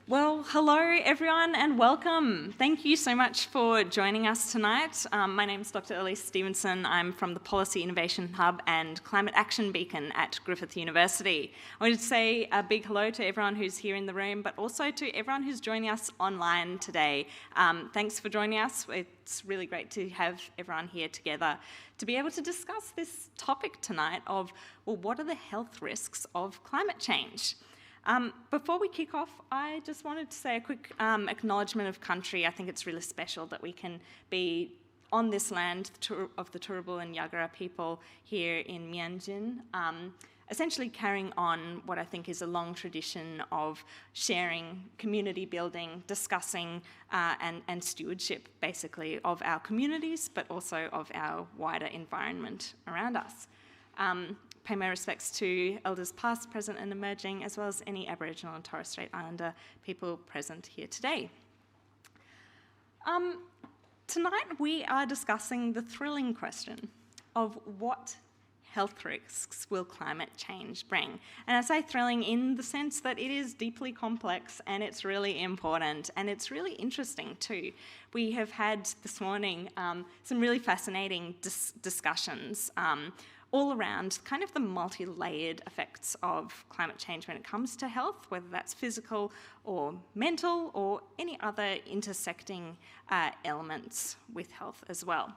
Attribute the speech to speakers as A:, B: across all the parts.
A: Well, hello everyone and welcome. Thank you so much for joining us tonight. My name is Dr. Elise Stevenson. I'm from the Policy Innovation Hub and Climate Action Beacon at Griffith University. I wanted to say a big hello to everyone who's here in the room, but also to everyone who's joining us online today. Thanks for joining us. It's really great to have everyone here together to be able to discuss this topic tonight of, well, what are the health risks of climate change? Before we kick off, I just wanted to say a quick acknowledgement of country. I think it's really special that we can be on this land of the Turrbal and Yagara people here in Mianjin, essentially carrying on what I think is a long tradition of sharing, community building, discussing and stewardship basically of our communities, but also of our wider environment around us. Pay my respects to elders past, present and emerging, as well as any Aboriginal and Torres Strait Islander people present here today. Tonight we are discussing the thrilling question of what health risks will climate change bring? And I say thrilling in the sense that it is deeply complex and it's really important and it's really interesting too. We have had this morning some really fascinating discussions all around kind of the multi-layered effects of climate change when it comes to health, whether that's physical or mental or any other intersecting elements with health as well.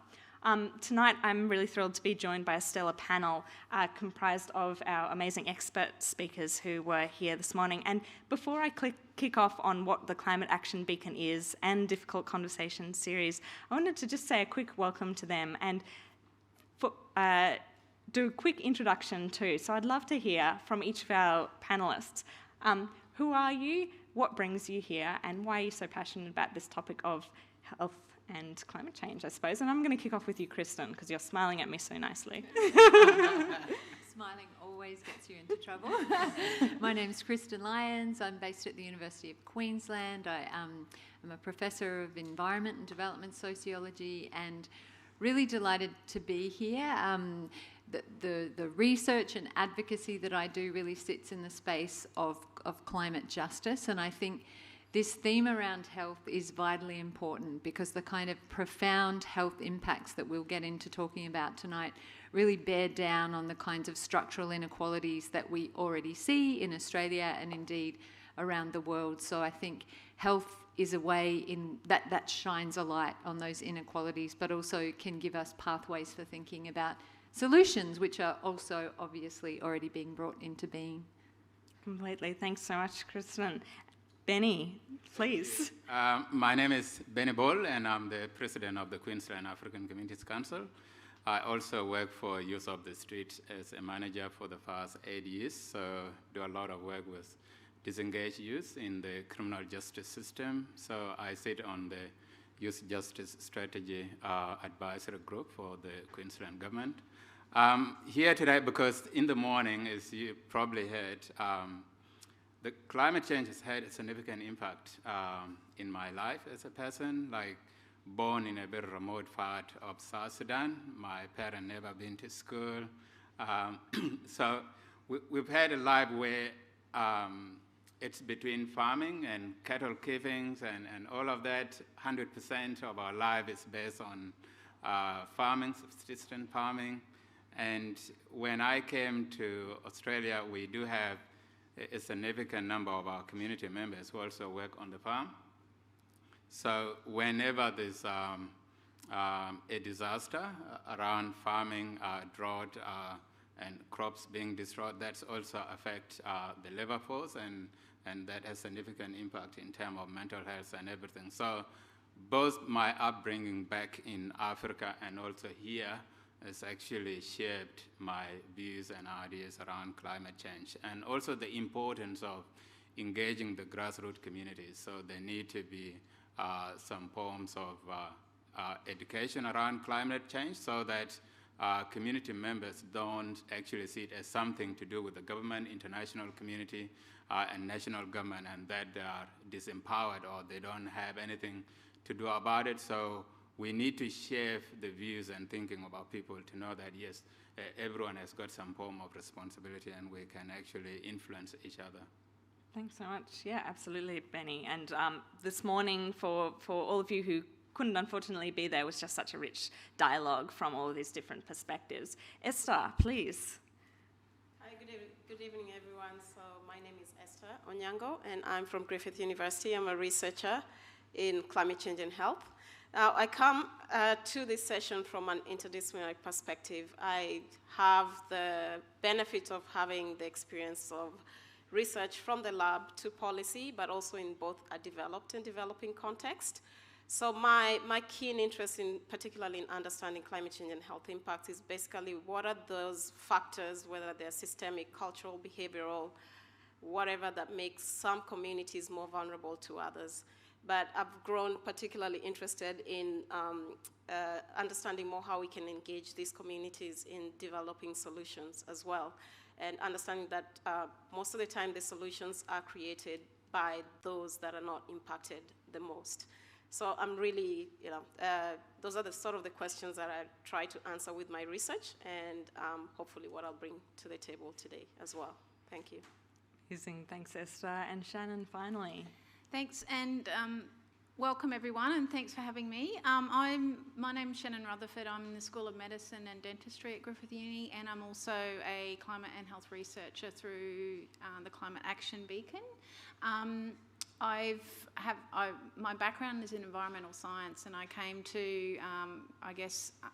A: Tonight I'm really thrilled to be joined by a stellar panel comprised of our amazing expert speakers who were here this morning. And before I kick off on what the Climate Action Beacon is and Difficult Conversations series, I wanted to just say a quick welcome to them and do a quick introduction too. So I'd love to hear from each of our panellists. Who are you, what brings you here, and why are you so passionate about this topic of health and climate change, I suppose? And I'm going to kick off with you, Kristin, because you're smiling at me so nicely.
B: Smiling always gets you into trouble. My name is Kristin Lyons. I'm based at the University of Queensland. I'm a professor of environment and development sociology and really delighted to be here. The research and advocacy that I do really sits in the space of climate justice, and I think this theme around health is vitally important because the kind of profound health impacts that we'll get into talking about tonight really bear down on the kinds of structural inequalities that we already see in Australia and indeed around the world. So I think health is a way in that shines a light on those inequalities, but also can give us pathways for thinking about solutions, which are also obviously already being brought into being.
A: Completely. Thanks so much, Kristin. Benny, please.
C: My name is Benny Ball, and I'm the president of the Queensland African Communities Council. I also work for Youth of the Street as a manager for the past 8 years, so do a lot of work with disengaged youth in the criminal justice system. So I sit on the Youth Justice Strategy Advisory Group for the Queensland government. Here today because in the morning, as you probably heard, the climate change has had a significant impact in my life as a person, like born in a very remote part of South Sudan. My parents never been to school. So we've had a life where it's between farming and cattle keeping and all of that. 100% of our life is based on farming, subsistence farming. And when I came to Australia, we do have a significant number of our community members who also work on the farm. So whenever there's a disaster around farming, drought, and crops being destroyed, that's also affect the labor force, and that has significant impact in terms of mental health and everything. So both my upbringing back in Africa and also here has actually shaped my views and ideas around climate change, and also the importance of engaging the grassroots communities. So there need to be some forms of education around climate change so that community members don't actually see it as something to do with the government, international community, and national government, and that they are disempowered or they don't have anything to do about it. So we need to shift the views and thinking about people to know that, yes, everyone has got some form of responsibility and we can actually influence each other.
A: Thanks so much. Yeah, absolutely, Benny. And this morning, for all of you who couldn't unfortunately be there, was just such a rich dialogue from all of these different perspectives. Esther, please.
D: Hi, good evening, everyone. So my name is Esther Onyango, and I'm from Griffith University. I'm a researcher in climate change and health. Now, I come to this session from an interdisciplinary perspective. I have the benefit of having the experience of research from the lab to policy, but also in both a developed and developing context. So my keen interest particularly in understanding climate change and health impacts is basically what are those factors, whether they're systemic, cultural, behavioral, whatever, that makes some communities more vulnerable to others. But I've grown particularly interested in understanding more how we can engage these communities in developing solutions as well, and understanding that most of the time the solutions are created by those that are not impacted the most. So I'm really, those are the sort of the questions that I try to answer with my research, and hopefully what I'll bring to the table today as well. Thank you.
A: Amazing. Thanks, Esther. And Shannon, finally.
E: Thanks, and welcome everyone, and thanks for having me. My name's Shannon Rutherford. I'm in the School of Medicine and Dentistry at Griffith Uni, and I'm also a climate and health researcher through the Climate Action Beacon. My background is in environmental science, and I came to,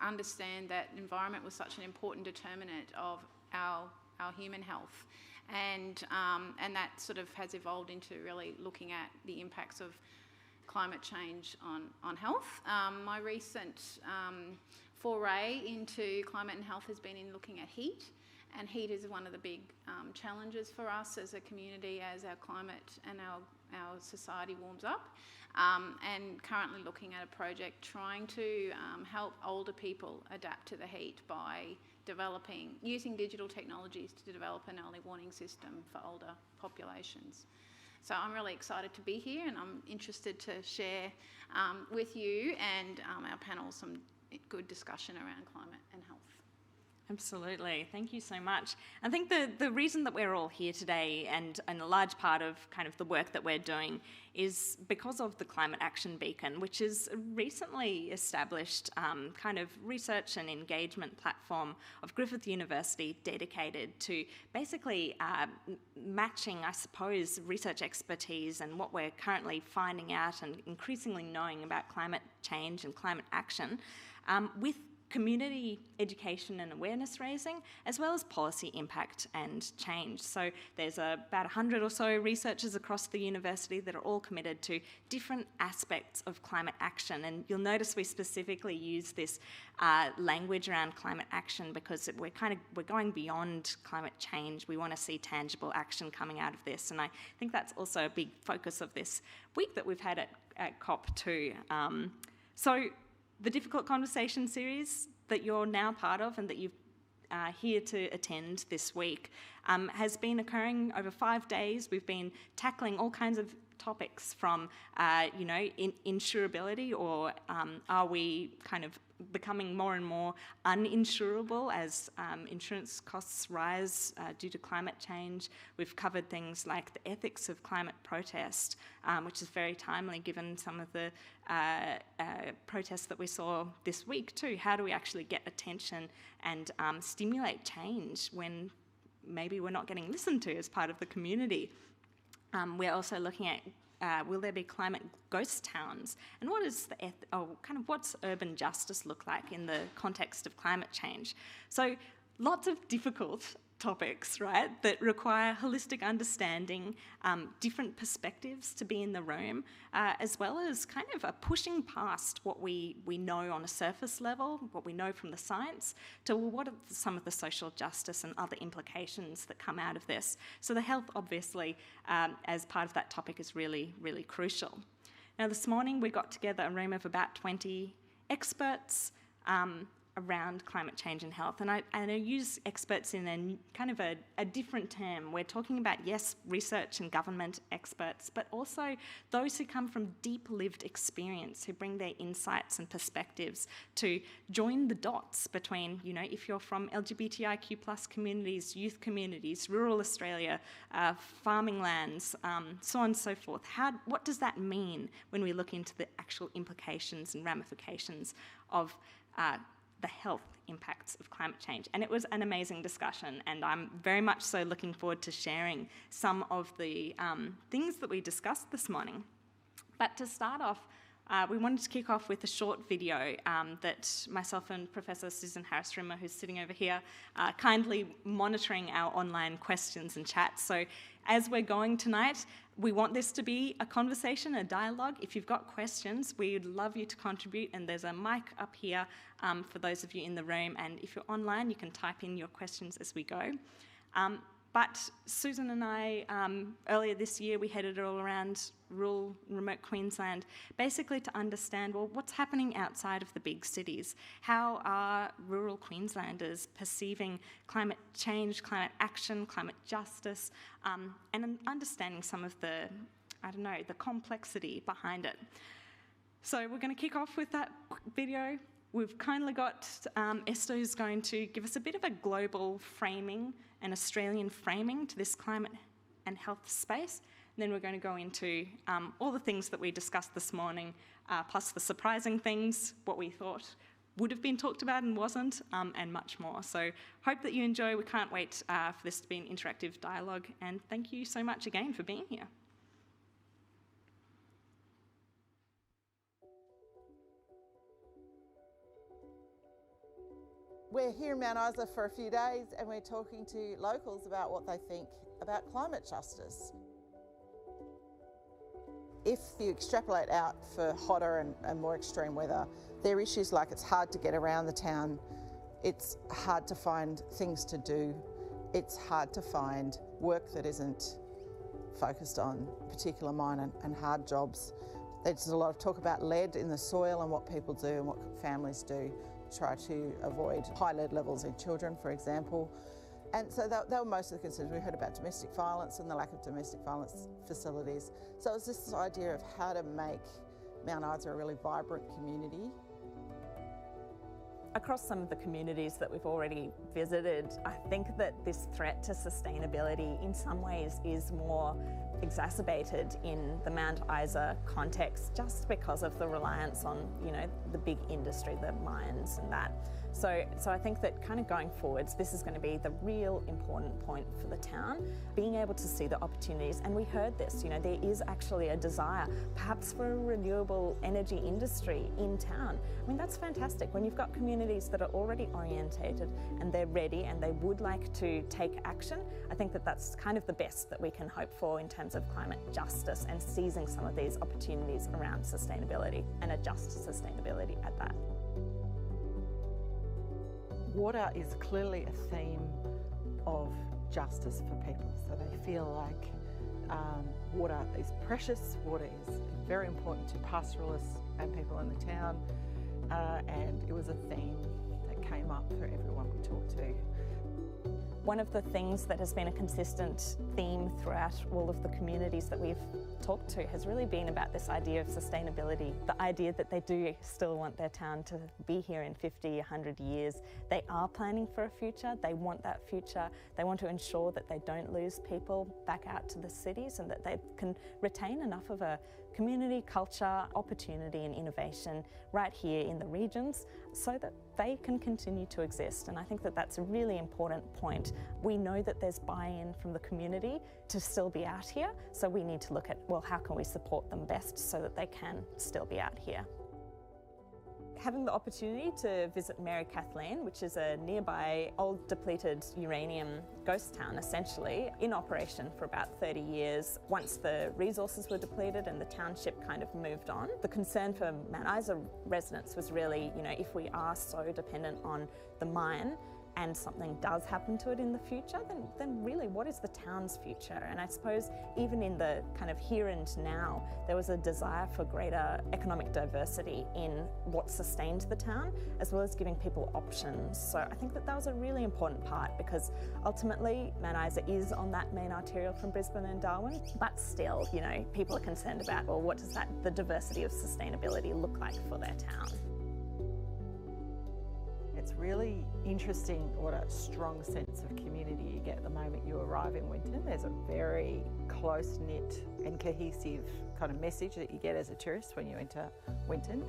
E: understand that environment was such an important determinant of our human health. And that sort of has evolved into really looking at the impacts of climate change on health. My recent foray into climate and health has been in looking at heat, and heat is one of the big challenges for us as a community as our climate and our society warms up, and currently looking at a project trying to help older people adapt to the heat by using digital technologies to develop an early warning system for older populations. So I'm really excited to be here, and I'm interested to share with you and our panel some good discussion around climate and health.
A: Absolutely. Thank you so much. I think the reason that we're all here today, and a large part of kind of the work that we're doing, is because of the Climate Action Beacon, which is a recently established kind of research and engagement platform of Griffith University dedicated to basically matching, I suppose, research expertise and what we're currently finding out and increasingly knowing about climate change and climate action with community education and awareness raising, as well as policy impact and change. So there's about 100 or so researchers across the university that are all committed to different aspects of climate action. And you'll notice we specifically use this language around climate action because we're going beyond climate change. We want to see tangible action coming out of this. And I think that's also a big focus of this week that we've had at COP2. So the Difficult Conversation series that you're now part of and that you're here to attend this week has been occurring over 5 days. We've been tackling all kinds of topics from, insurability, or are we kind of becoming more and more uninsurable as insurance costs rise due to climate change. We've covered things like the ethics of climate protest, which is very timely given some of the protests that we saw this week too. How do we actually get attention and stimulate change when maybe we're not getting listened to as part of the community? We're also looking at will there be climate ghost towns? And what is what's urban justice look like in the context of climate change? So lots of difficult topics, right, that require holistic understanding, different perspectives to be in the room, as well as kind of a pushing past what we know on a surface level, what we know from the science, to what are some of the social justice and other implications that come out of this. So the health, obviously, as part of that topic is really, really crucial. Now, this morning we got together a room of about 20 experts around climate change and health. And I use experts in a different term. We're talking about, yes, research and government experts, but also those who come from deep lived experience, who bring their insights and perspectives to join the dots between, if you're from LGBTIQ plus communities, youth communities, rural Australia, farming lands, so on and so forth. What does that mean when we look into the actual implications and ramifications of the health impacts of climate change? And it was an amazing discussion, and I'm very much so looking forward to sharing some of the things that we discussed this morning. But to start off, we wanted to kick off with a short video that myself and Professor Susan Harris-Rimmer, who's sitting over here, kindly monitoring our online questions and chats. So as we're going tonight, we want this to be a conversation, a dialogue. If you've got questions, we'd love you to contribute, and there's a mic up here for those of you in the room, and if you're online, you can type in your questions as we go. But Susan and I, earlier this year, we headed all around rural, remote Queensland, basically to understand, well, what's happening outside of the big cities? How are rural Queenslanders perceiving climate change, climate action, climate justice, and understanding some of the complexity behind it. So we're going to kick off with that video. We've kindly got Esther, who's going to give us a bit of a global framing, an Australian framing to this climate and health space. And then we're going to go into all the things that we discussed this morning, plus the surprising things, what we thought would have been talked about and wasn't, and much more. So hope that you enjoy. We can't wait for this to be an interactive dialogue. And thank you so much again for being here.
F: We're here in Mount Isa for a few days, and we're talking to locals about what they think about climate justice. If you extrapolate out for hotter and more extreme weather, there are issues like it's hard to get around the town, it's hard to find things to do, it's hard to find work that isn't focused on particular mine and hard jobs. There's a lot of talk about lead in the soil and what people do and what families do to try to avoid high lead levels in children, for example. And so they were most of the concerns. We heard about domestic violence and the lack of domestic violence facilities. So it was this idea of how to make Mount Isa a really vibrant community.
G: Across some of the communities that we've already visited, I think that this threat to sustainability in some ways is more exacerbated in the Mount Isa context just because of the reliance on, the big industry, the mines and that. So I think that kind of going forwards, this is going to be the real important point for the town, being able to see the opportunities. And we heard this, there is actually a desire perhaps for a renewable energy industry in town. I mean, that's fantastic. When you've got communities that are already orientated and they're ready and they would like to take action, I think that that's kind of the best that we can hope for in terms of climate justice and seizing some of these opportunities around sustainability and a just sustainability at that.
F: Water is clearly a theme of justice for people, so they feel like water is precious, water is very important to pastoralists and people in the town, and it was a theme that came up for everyone we talked to.
G: One of the things that has been a consistent theme throughout all of the communities that we've talked to has really been about this idea of sustainability, the idea that they do still want their town to be here in 50, 100 years. They are planning for a future, they want that future, they want to ensure that they don't lose people back out to the cities and that they can retain enough of a community, culture, opportunity and innovation right here in the regions so that they can continue to exist. And I think that that's a really important point. We know that there's buy-in from the community to still be out here, so we need to look at, well, how can we support them best so that they can still be out here. Having the opportunity to visit Mary Kathleen, which is a nearby old depleted uranium ghost town, essentially, in operation for about 30 years. Once the resources were depleted and the township kind of moved on, the concern for Mount Isa residents was really, if we are so dependent on the mine and something does happen to it in the future, then really what is the town's future? And I suppose even in the kind of here and now, there was a desire for greater economic diversity in what sustained the town, as well as giving people options. So I think that was a really important part, because ultimately Mount Isa is on that main arterial from Brisbane and Darwin, but still, you know, people are concerned about, well, what does the diversity of sustainability look like for their town?
F: It's really interesting what a strong sense of community you get the moment you arrive in Winton. There's a very close-knit and cohesive kind of message that you get as a tourist when you enter Winton.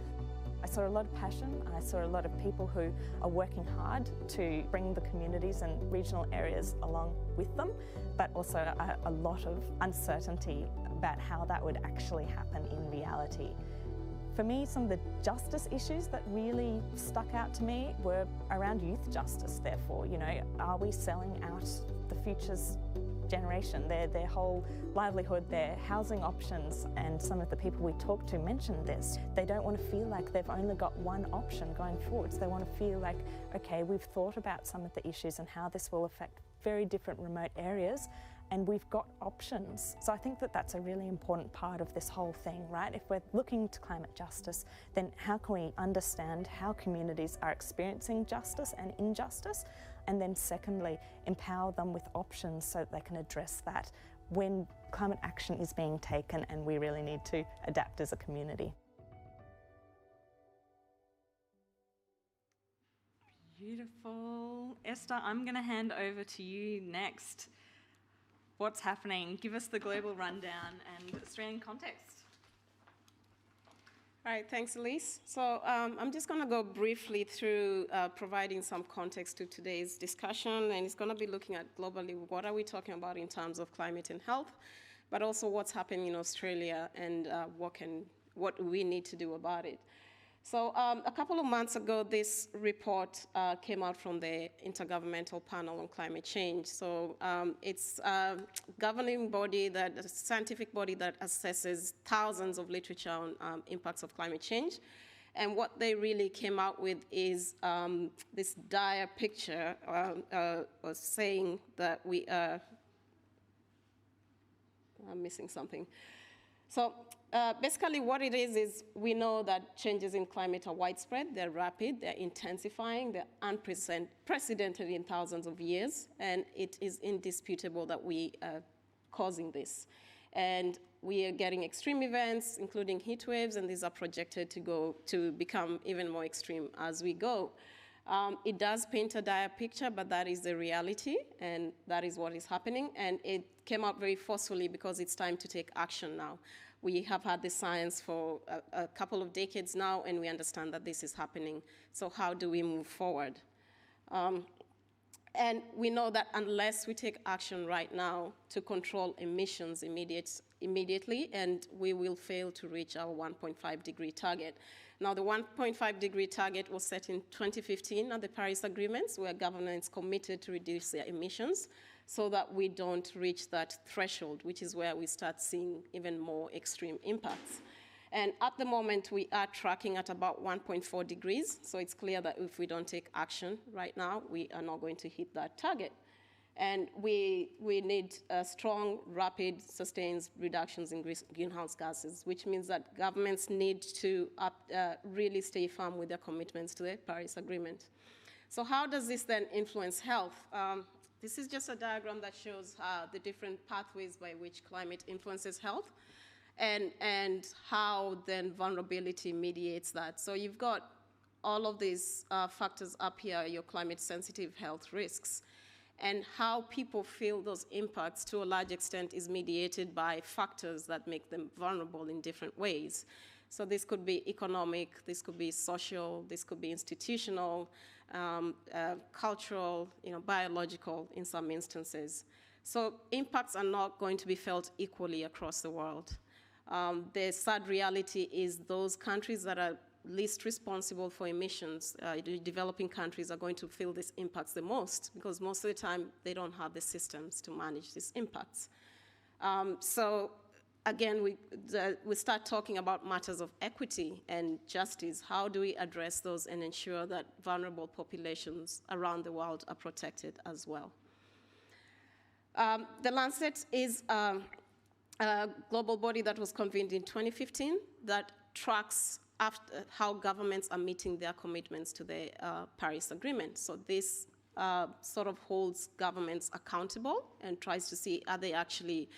G: I saw a lot of passion. I saw a lot of people who are working hard to bring the communities and regional areas along with them, but also a lot of uncertainty about how that would actually happen in reality. For me, some of the justice issues that really stuck out to me were around youth justice, therefore. You know, are we selling out the future's generation, their whole livelihood, their housing options? And some of the people we talked to mentioned this. They don't want to feel like they've only got one option going forwards. They want to feel like, okay, we've thought about some of the issues and how this will affect very different remote areas, and we've got options. So I think that that's a really important part of this whole thing, right? If we're looking to climate justice, then how can we understand how communities are experiencing justice and injustice? And then secondly, empower them with options so that they can address that when climate action is being taken and we really need to adapt as a community.
A: Beautiful. Esther, I'm going to hand over to you next. What's happening? Give us the global rundown and Australian context.
D: All right, thanks, Elise. So I'm just going to go briefly through providing some context to today's discussion, and it's going to be looking at globally what are we talking about in terms of climate and health, but also what's happening in Australia and what we need to do about it. So a couple of months ago, this report came out from the Intergovernmental Panel on Climate Change. So it's a governing body, a scientific body that assesses thousands of literature on impacts of climate change. And what they really came out with is this dire picture saying that we are, I'm missing something. So basically what it is we know that changes in climate are widespread, they're rapid, they're intensifying, they're unprecedented in thousands of years, and it is indisputable that we are causing this. And we are getting extreme events, including heat waves, and these are projected to become even more extreme as we go. It does paint a dire picture, but that is the reality, and that is what is happening. And it came out very forcefully because it's time to take action now. We have had the science for a couple of decades now, and we understand that this is happening. So how do we move forward? And we know that unless we take action right now to control emissions immediately, and we will fail to reach our 1.5 degree target. Now, the 1.5 degree target was set in 2015 at the Paris Agreements, where governments committed to reduce their emissions so that we don't reach that threshold, which is where we start seeing even more extreme impacts. And at the moment, we are tracking at about 1.4 degrees, so it's clear that if we don't take action right now, we are not going to hit that target. And we need strong, rapid, sustained reductions in greenhouse gases, which means that governments need to really stay firm with their commitments to the Paris Agreement. So how does this then influence health? This is just a diagram that shows the different pathways by which climate influences health and how then vulnerability mediates that. So you've got all of these factors up here, your climate-sensitive health risks. And how people feel those impacts to a large extent is mediated by factors that make them vulnerable in different ways. So this could be economic, this could be social, this could be institutional, cultural, biological in some instances. So impacts are not going to be felt equally across the world. The sad reality is those countries that are least responsible for emissions, developing countries, are going to feel these impacts the most because most of the time they don't have the systems to manage these impacts. So again, we start talking about matters of equity and justice. How do we address those and ensure that vulnerable populations around the world are protected as well? The Lancet is a global body that was convened in 2015 that tracks how governments are meeting their commitments to the Paris Agreement. So this sort of holds governments accountable and tries to see, are they actually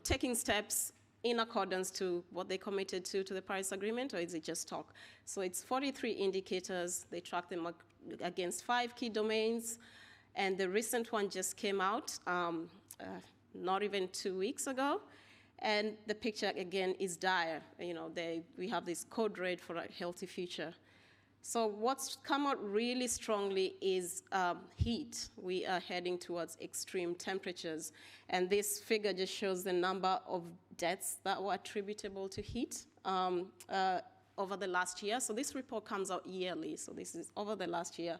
D: taking steps in accordance to what they committed to the Paris Agreement, or is it just talk? So it's 43 indicators. They track them against 5 key domains. And the recent one just came out not even 2 weeks ago. And the picture, again, is dire. We have this code red for a healthy future. So what's come out really strongly is heat. We are heading towards extreme temperatures. And this figure just shows the number of deaths that were attributable to heat over the last year. So this report comes out yearly. So this is over the last year.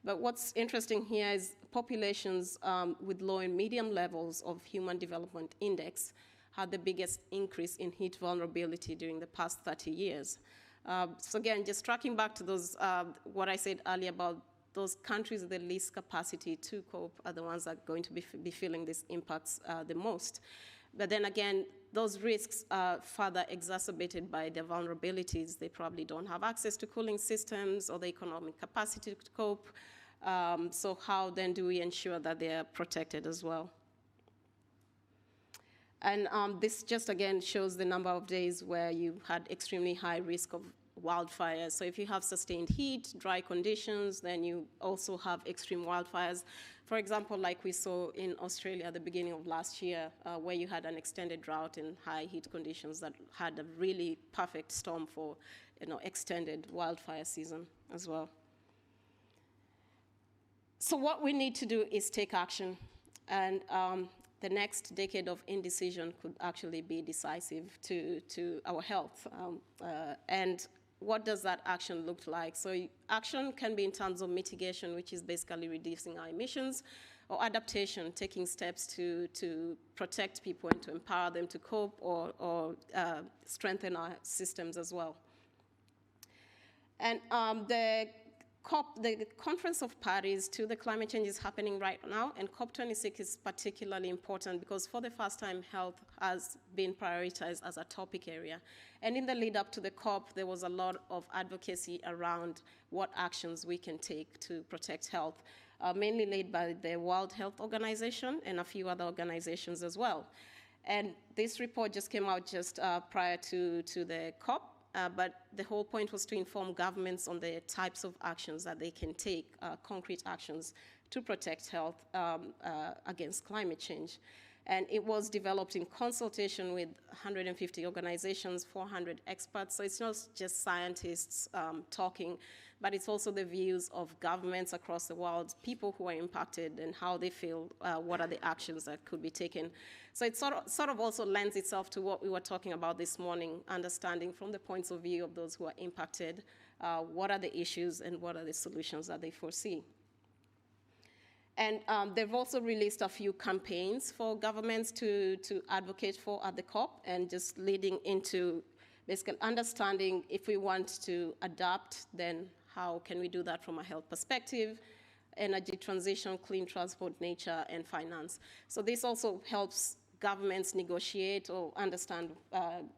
D: But what's interesting here is populations with low and medium levels of Human Development Index had the biggest increase in heat vulnerability during the past 30 years. So again, just tracking back to those, what I said earlier about those countries with the least capacity to cope are the ones that are going to be feeling these impacts the most. But then again, those risks are further exacerbated by their vulnerabilities. They probably don't have access to cooling systems or the economic capacity to cope. So how then do we ensure that they are protected as well? And this just, again, shows the number of days where you had extremely high risk of wildfires. So if you have sustained heat, dry conditions, then you also have extreme wildfires. For example, like we saw in Australia at the beginning of last year, where you had an extended drought and high heat conditions that had a really perfect storm for extended wildfire season as well. So what we need to do is take action. And the next decade of indecision could actually be decisive to our health. And what does that action look like? So action can be in terms of mitigation, which is basically reducing our emissions, or adaptation, taking steps to protect people and to empower them to cope or strengthen our systems as well. And the Conference of Parties to the climate change is happening right now, and COP26 is particularly important because for the first time, health has been prioritized as a topic area. And in the lead up to the COP, there was a lot of advocacy around what actions we can take to protect health, mainly led by the World Health Organization and a few other organizations as well. And this report just came out just prior to the COP. But the whole point was to inform governments on the types of actions that they can take, concrete actions to protect health against climate change. And it was developed in consultation with 150 organizations, 400 experts. So it's not just scientists talking, but it's also the views of governments across the world, people who are impacted and how they feel, what are the actions that could be taken. So it sort of also lends itself to what we were talking about this morning, understanding from the points of view of those who are impacted, what are the issues and what are the solutions that they foresee. And they've also released a few campaigns for governments to advocate for at the COP, and just leading into basically understanding if we want to adapt, then how can we do that from a health perspective, energy transition, clean transport, nature, and finance. So this also helps governments negotiate or understand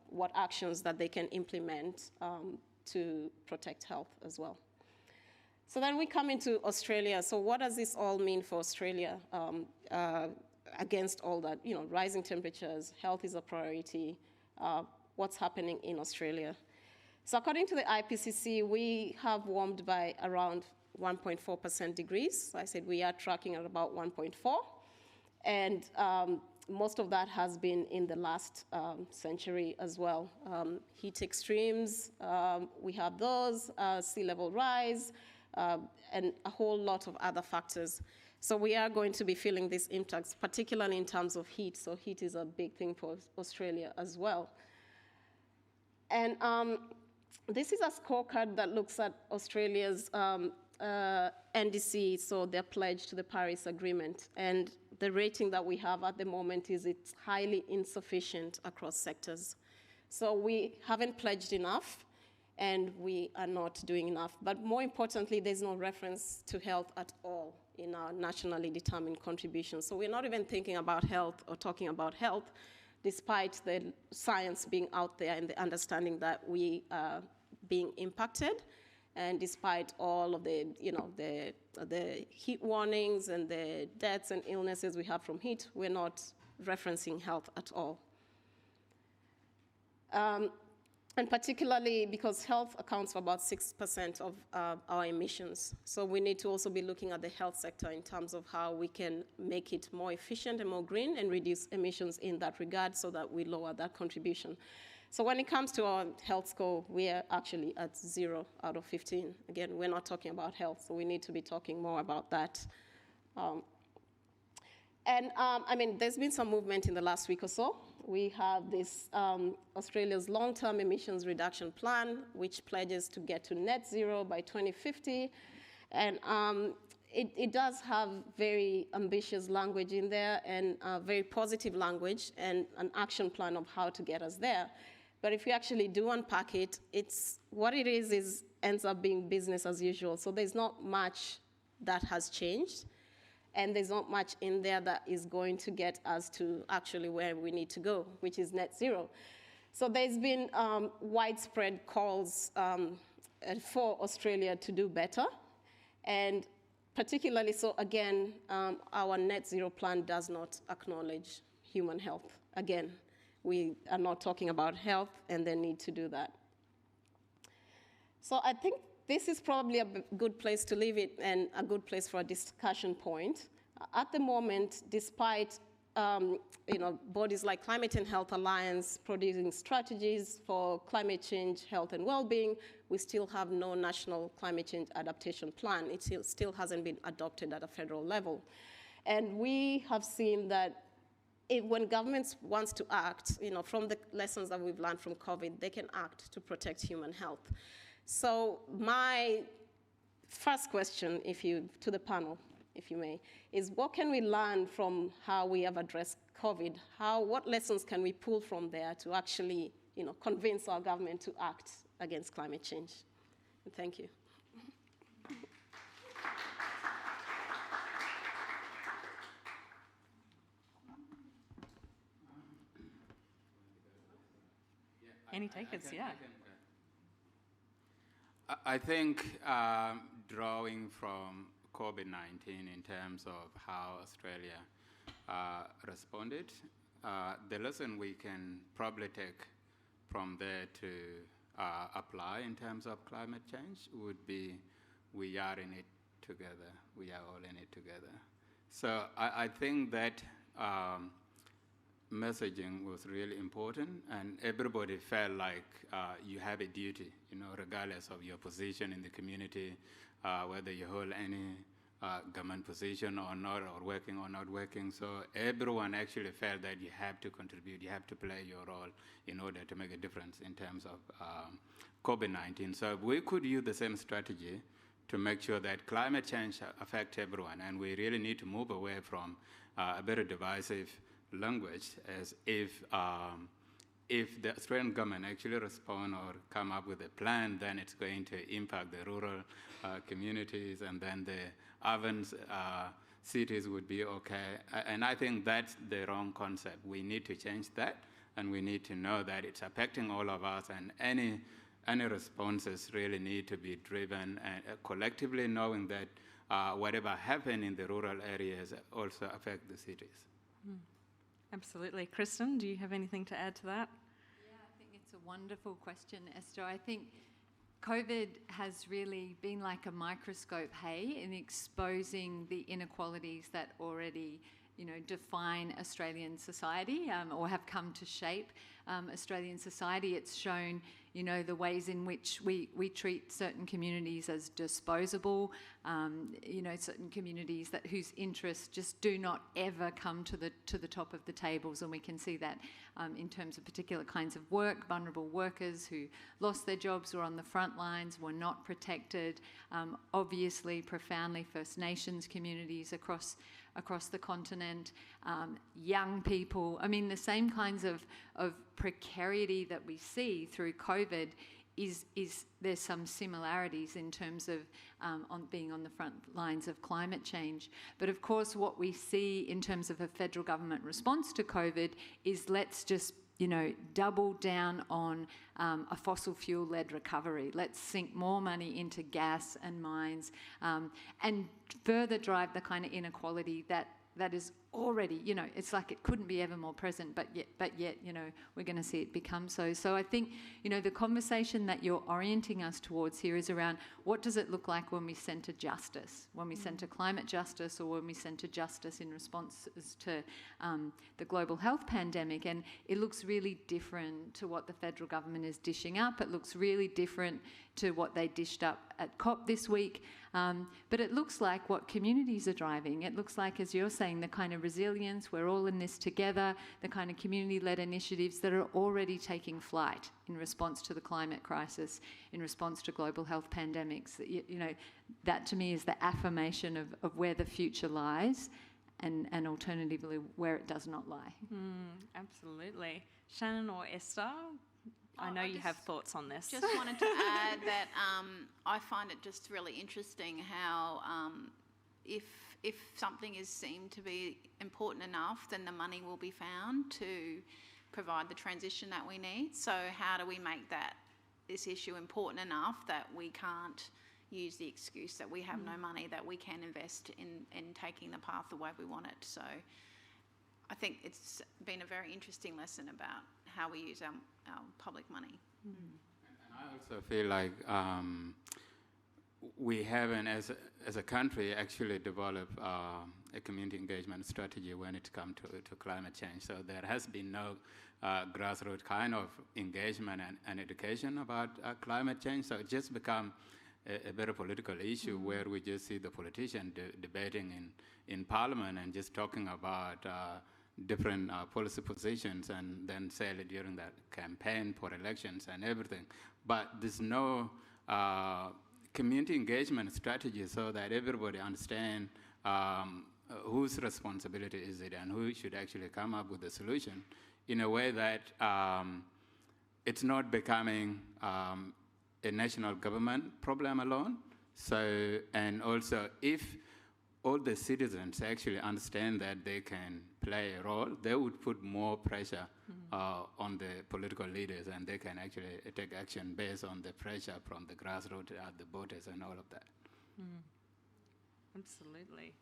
D: what actions that they can implement to protect health as well. So then we come into Australia. So what does this all mean for Australia against all that? Rising temperatures, health is a priority. What's happening in Australia? So according to the IPCC, we have warmed by around 1.4% degrees. So I said we are tracking at about 1.4. And most of that has been in the last century as well. Heat extremes, we have those, sea level rise, and a whole lot of other factors. So we are going to be feeling these impacts, particularly in terms of heat. So heat is a big thing for Australia as well. And this is a scorecard that looks at Australia's NDC, so their pledge to the Paris Agreement. And the rating that we have at the moment is it's highly insufficient across sectors. So we haven't pledged enough, and we are not doing enough. But more importantly, there's no reference to health at all in our nationally determined contributions. So we're not even thinking about health or talking about health, despite the science being out there and the understanding that we are being impacted. And despite all of the, the heat warnings and the deaths and illnesses we have from heat, we're not referencing health at all. And particularly because health accounts for about 6% of our emissions. So we need to also be looking at the health sector in terms of how we can make it more efficient and more green and reduce emissions in that regard so that we lower that contribution. So when it comes to our health score, we are actually at 0 out of 15. Again, we're not talking about health, so we need to be talking more about that. I mean, there's been some movement in the last week or so. We have this Australia's long-term emissions reduction plan, which pledges to get to net zero by 2050. And it does have very ambitious language in there and very positive language and an action plan of how to get us there. But if you actually do unpack it, what it is ends up being business as usual. So there's not much that has changed. And there's not much in there that is going to get us to actually where we need to go, which is net zero. So there's been widespread calls for Australia to do better. And particularly so, again, our net zero plan does not acknowledge human health. Again, we are not talking about health and the need to do that. So I think this is probably a good place to leave it and a good place for a discussion point. At the moment, despite bodies like Climate and Health Alliance producing strategies for climate change, health, and well-being, we still have no national climate change adaptation plan. It still hasn't been adopted at a federal level. And we have seen that when governments want to act, from the lessons that we've learned from COVID, they can act to protect human health. So my first question, to the panel, if you may, is what can we learn from how we have addressed COVID? What lessons can we pull from there to actually, convince our government to act against climate change? And thank you.
A: Any takers? Yeah.
C: I think drawing from COVID-19 in terms of how Australia responded, the lesson we can probably take from there to apply in terms of climate change would be we are in it together. We are all in it together. So I think that messaging was really important, and everybody felt like you have a duty, regardless of your position in the community, whether you hold any government position or not, or working or not working. So everyone actually felt that you have to contribute, you have to play your role in order to make a difference in terms of COVID-19. So we could use the same strategy to make sure that climate change affects everyone, and we really need to move away from a very divisive language, as if the Australian government actually respond or come up with a plan, then it's going to impact the rural communities, and then the urban cities would be okay. And I think that's the wrong concept. We need to change that, and we need to know that it's affecting all of us, and any responses really need to be driven collectively, knowing that whatever happens in the rural areas also affect the cities.
A: Mm. Absolutely. Kristin, do you have anything to add to that?
B: Yeah, I think it's a wonderful question, Esther. I think COVID has really been like a microscope, in exposing the inequalities that already, define Australian society or have come to shape Australian society. It's shown, the ways in which we treat certain communities as disposable, certain communities whose interests just do not ever come to the top of the tables, and we can see that in terms of particular kinds of work. Vulnerable workers who lost their jobs were on the front lines, were not protected. Obviously, profoundly First Nations communities across the continent, young people. I mean, the same kinds of precarity that we see through COVID is there's some similarities in terms of on being on the front lines of climate change. But of course, what we see in terms of a federal government response to COVID is let's just double down on a fossil fuel-led recovery. Let's sink more money into gas and mines and further drive the kind of inequality that is already, it's like it couldn't be ever more present, but yet, we're going to see it become so. So I think, the conversation that you're orienting us towards here is around what does it look like when we centre justice, when we centre climate justice, or when we centre justice in response to the global health pandemic. And it looks really different to what the federal government is dishing up. It looks really different to what they dished up at COP this week. But it looks like what communities are driving. It looks like, as you're saying, the kind of resilience, we're all in this together, the kind of community-led initiatives that are already taking flight in response to the climate crisis, in response to global health pandemics. That to me is the affirmation of where the future lies, and alternatively where it does not lie.
A: Absolutely. Shannon or Esther? I know you have thoughts on this.
E: Just wanted to add that I find it just really interesting how if something is seen to be important enough, then the money will be found to provide the transition that we need. So how do we make this issue important enough that we can't use the excuse that we have no money, that we can invest in taking the path the way we want it? So I think it's been a very interesting lesson about how we use our public money.
C: And I also feel like we haven't, as a country, actually developed a community engagement strategy when it comes to climate change. So there has been no grassroots kind of engagement and education about climate change. So it just become a better political issue where we just see the politician debating in Parliament and just talking about different policy positions, and then sell it during that campaign for elections and everything. But there's no community engagement strategy so that everybody understand whose responsibility is it and who should actually come up with a solution in a way that it's not becoming a national government problem alone. So, and also if all the citizens actually understand that they can play a role, they would put more pressure on the political leaders, and they can actually take action based on the pressure from the grassroots, the voters, and all of that.
A: Absolutely.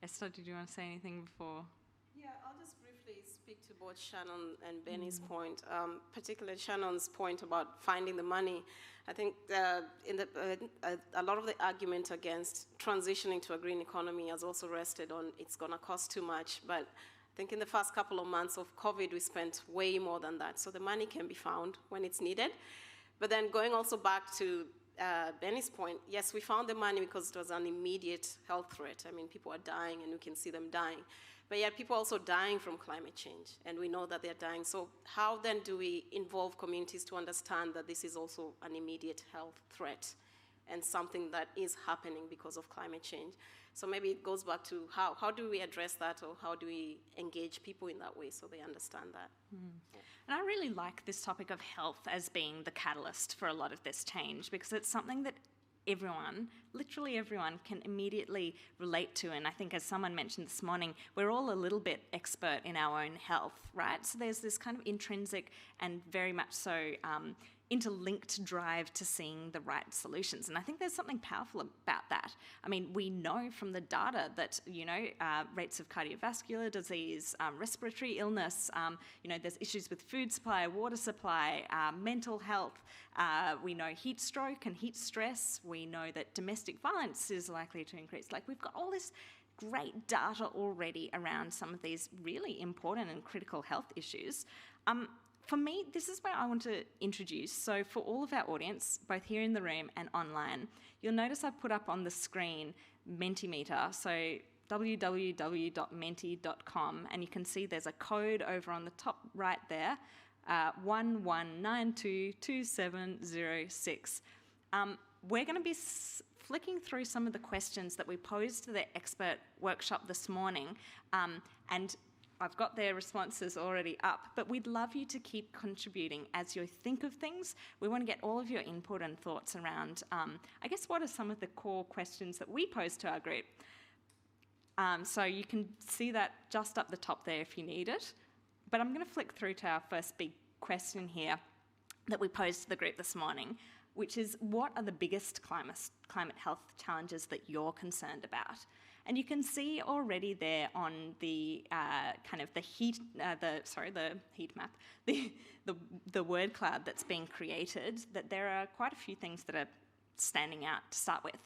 A: Esther, did you want to say anything before?
D: Yeah, I'll just briefly speak to both Shannon and Benny's point, particularly Shannon's point about finding the money. I think a lot of the argument against transitioning to a green economy has also rested on it's going to cost too much. But I think in the first couple of months of COVID, we spent way more than that. So the money can be found when it's needed. But then going also back to Benny's point, yes, we found the money because it was an immediate health threat. I mean, people are dying and we can see them dying. But yet people are also dying from climate change, and we know that they're dying. So how then do we involve communities to understand that this is also an immediate health threat and something that is happening because of climate change? So maybe it goes back to how do we address that, or how do we engage people in that way so they understand that?
A: And I really like this topic of health as being the catalyst for a lot of this change, because it's something that everyone, literally everyone, can immediately relate to. And I think, as someone mentioned this morning, we're all a little bit expert in our own health, right? So there's this kind of intrinsic and very much so interlinked drive to seeing the right solutions. And I think there's something powerful about that. I mean, we know from the data that, rates of cardiovascular disease, respiratory illness, there's issues with food supply, water supply, mental health. We know heat stroke and heat stress. We know that domestic violence is likely to increase. Like, we've got all great data already around some of these really important and critical health issues. For me, this is where I want to introduce. So for all of our audience, both here in the room and online, you'll notice I've put up on the screen Mentimeter, so www.menti.com, and you can see there's a code over on the top right there, 11922706. We're going to be flicking through some of the questions that we posed to the expert workshop this morning, and I've got their responses already up, but we'd love you to keep contributing as you think of things. We want to get all of your input and thoughts around, I guess, what are some of the core questions that we posed to our group. So you can see that just up the top there if you need it. But I'm going to flick through to our first big question here that we posed to the group this morning, which is, what are the biggest climate health challenges that you're concerned about? And you can see already there on the the heat map, the word cloud that's being created, that there are quite a few things that are standing out to start with.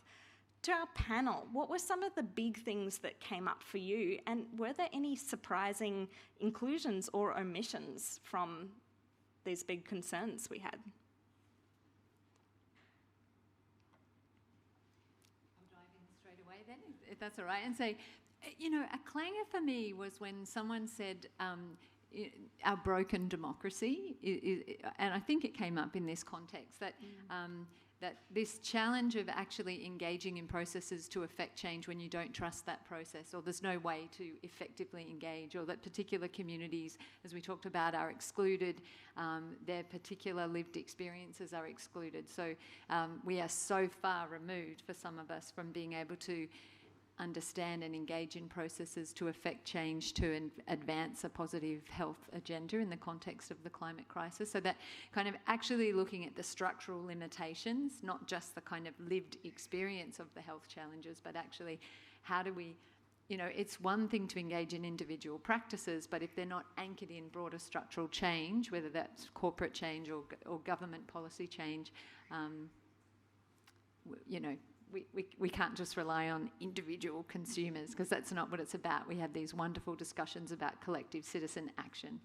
A: To our panel, what were some of the big things that came up for you, and were there any surprising inclusions or omissions from these big concerns we had?
B: Then, if that's all right, and say, you know, a clanger for me was when someone said our broken democracy, and I think it came up in this context, that that this challenge of actually engaging in processes to affect change when you don't trust that process, or there's no way to effectively engage, or that particular communities, as we talked about, are excluded, their particular lived experiences are excluded. So we are so far removed, for some of us, from being able to understand and engage in processes to affect change to advance a positive health agenda in the context of the climate crisis. So that kind of actually looking at the structural limitations, not just the kind of lived experience of the health challenges, but actually how do we, you know, it's one thing to engage in individual practices, but if they're not anchored in broader structural change, whether that's corporate change or government policy change, you know, we can't just rely on individual consumers, because that's not what it's about. We had these wonderful discussions about collective citizen action.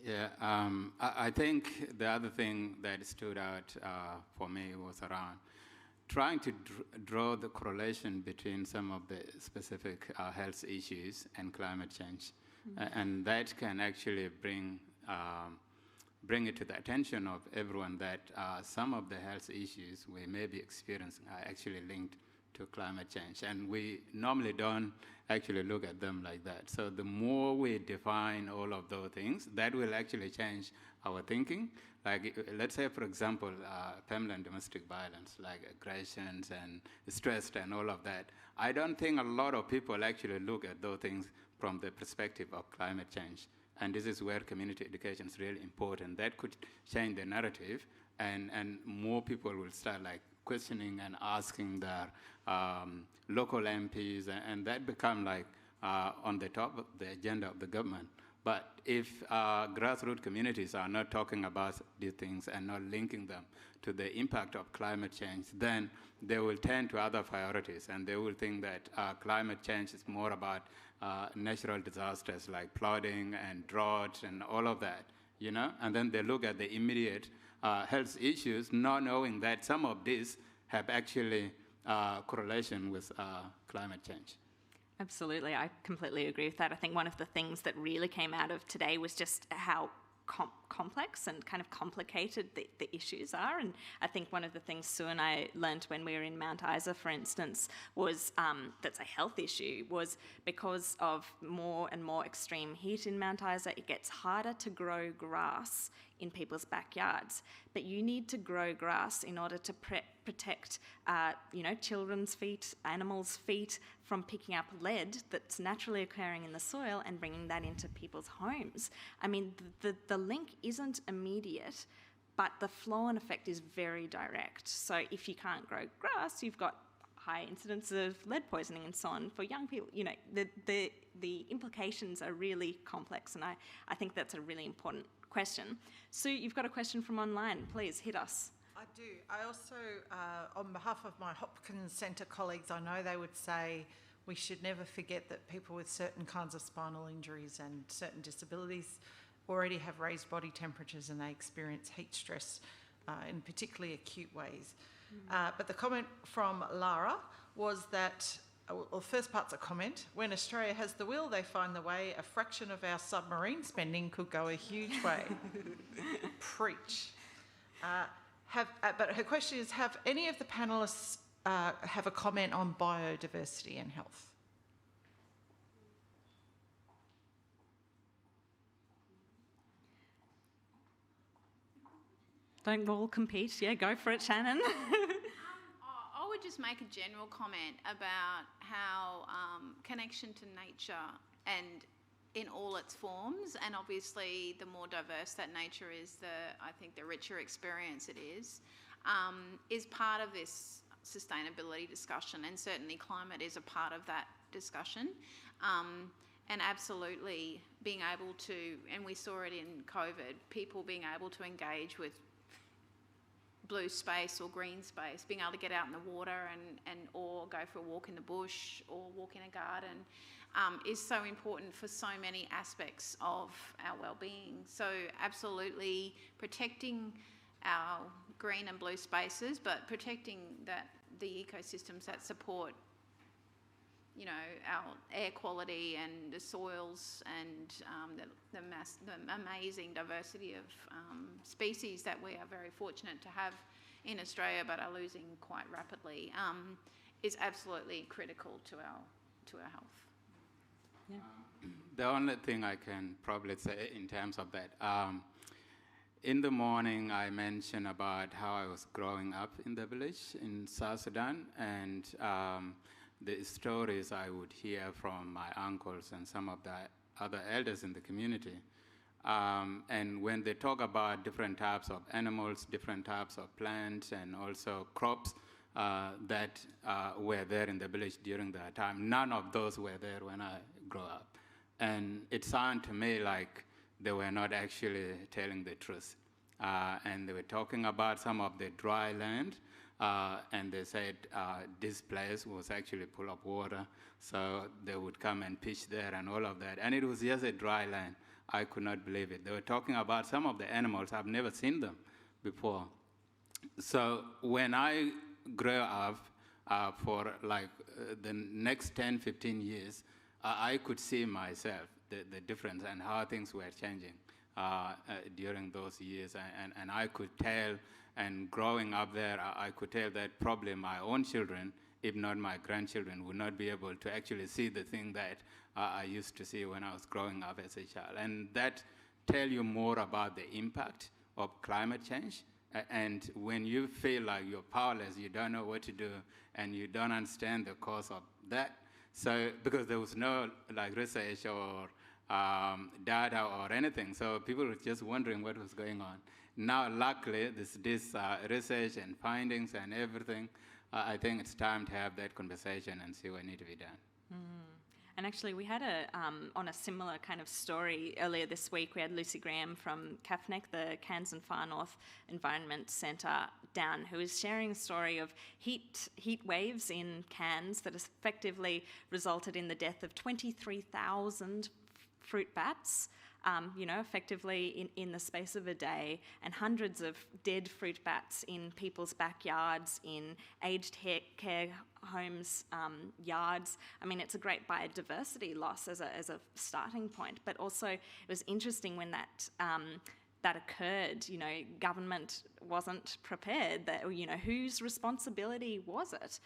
C: Yeah, I think the other thing that stood out for me was around trying to draw the correlation between some of the specific health issues and climate change. And that can actually bring it to the attention of everyone that some of the health issues we may be experiencing are actually linked to climate change. And we normally don't actually look at them like that. So the more we define all of those things, that will actually change our thinking. Like, let's say, for example, family and domestic violence, like aggressions and stress and all of that. I don't think a lot of people actually look at those things from the perspective of climate change. And this is where community education is really important. That could change the narrative, and more people will start like questioning and asking their local MPs, and that become like on the top of the agenda of the government. But if grassroots communities are not talking about these things and not linking them to the impact of climate change, then they will turn to other priorities, and they will think that climate change is more about natural disasters like flooding and drought and all of that, you know? And then they look at the immediate health issues, not knowing that some of these have actually correlation with climate change.
A: Absolutely, I completely agree with that. I think one of the things that really came out of today was just how complex and kind of complicated the issues are. And I think one of the things Sue and I learned when we were in Mount Isa, for instance, was that's a health issue, was because of more and more extreme heat in Mount Isa, it gets harder to grow grass in people's backyards. But you need to grow grass in order to protect children's feet, animals' feet from picking up lead that's naturally occurring in the soil and bringing that into people's homes. I mean, the link isn't immediate, but the flow-on effect is very direct. So if you can't grow grass, you've got high incidence of lead poisoning and so on. For young people, you know, the implications are really complex, and I think that's a really important question. Sue, you've got a question from online. Please hit us.
F: I do. I also, on behalf of my Hopkins Centre colleagues, I know they would say we should never forget that people with certain kinds of spinal injuries and certain disabilities already have raised body temperatures and they experience heat stress in particularly acute ways. But the comment from Lara was that, well, the first part's a comment. When Australia has the will, they find the way. A fraction of our submarine spending could go a huge way. Preach. But her question is, have any of the panellists have a comment on biodiversity and health?
A: Don't all compete. Yeah, go for it, Shannon.
E: I would just make a general comment about how connection to nature and in all its forms, and obviously the more diverse that nature is, I think the richer experience it is part of this sustainability discussion, and certainly climate is a part of that discussion. And absolutely being able to, and we saw it in COVID, people being able to engage with blue space or green space, being able to get out in the water and or go for a walk in the bush or walk in a garden is so important for so many aspects of our well-being. So absolutely protecting our green and blue spaces, but protecting the ecosystems that support, you know, our air quality and the soils and the amazing diversity of species that we are very fortunate to have in Australia, but are losing quite rapidly, is absolutely critical to our health.
A: Yeah.
C: The only thing I can probably say in terms of that, in the morning I mentioned about how I was growing up in the village in South Sudan, and the stories I would hear from my uncles and some of the other elders in the community. And when they talk about different types of animals, different types of plants, and also crops that were there in the village during that time, none of those were there when I grew up. And it sounded to me like they were not actually telling the truth. And they were talking about some of the dry land, and they said this place was actually full of water, so they would come and fish there and all of that. And it was just a dry land. I could not believe it. They were talking about some of the animals. I've never seen them before. So when I grew up for like the next 10, 15 years, I could see myself, the difference and how things were changing during those years. And I could tell, and growing up there, I could tell that probably my own children, if not my grandchildren, would not be able to actually see the thing that I used to see when I was growing up as a child. And that tell you more about the impact of climate change. And when you feel like you're powerless, you don't know what to do, and you don't understand the cause of that. So, because there was no like research or data or anything, so people were just wondering what was going on. Now, luckily, this research and findings and everything, I think it's time to have that conversation and see what needs to be done.
A: And actually, we had on a similar kind of story earlier this week, we had Lucy Graham from CAFNEC, the Cairns and Far North Environment Centre, down, who is sharing a story of heat waves in Cairns that has effectively resulted in the death of 23,000 fruit bats, effectively in the space of a day, and hundreds of dead fruit bats in people's backyards, in aged care homes' yards. I mean, it's a great biodiversity loss as a starting point, but also it was interesting when that occurred, government wasn't prepared. That, whose responsibility was it?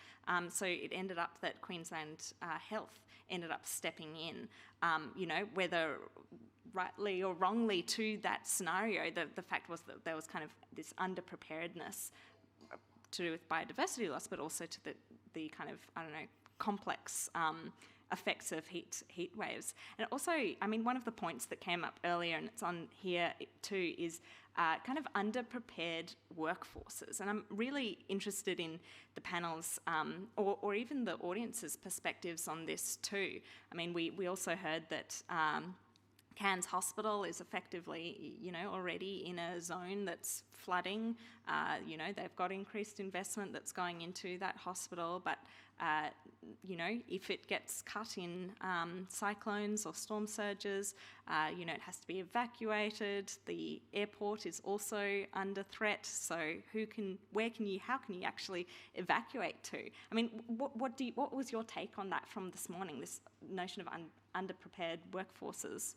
A: So it ended up that Queensland Health ended up stepping in, whether rightly or wrongly to that scenario. The fact was that there was kind of this underpreparedness to do with biodiversity loss, but also to the kind of, complex effects of heat waves. And also, one of the points that came up earlier, and it's on here too, is kind of underprepared workforces. And I'm really interested in the panel's or even the audience's perspectives on this too. We also heard that Cairns Hospital is effectively, already in a zone that's flooding. They've got increased investment that's going into that hospital, but, if it gets cut in cyclones or storm surges, it has to be evacuated. The airport is also under threat, so how can you actually evacuate to? I mean, what was your take on that from this morning, this notion of underprepared workforces?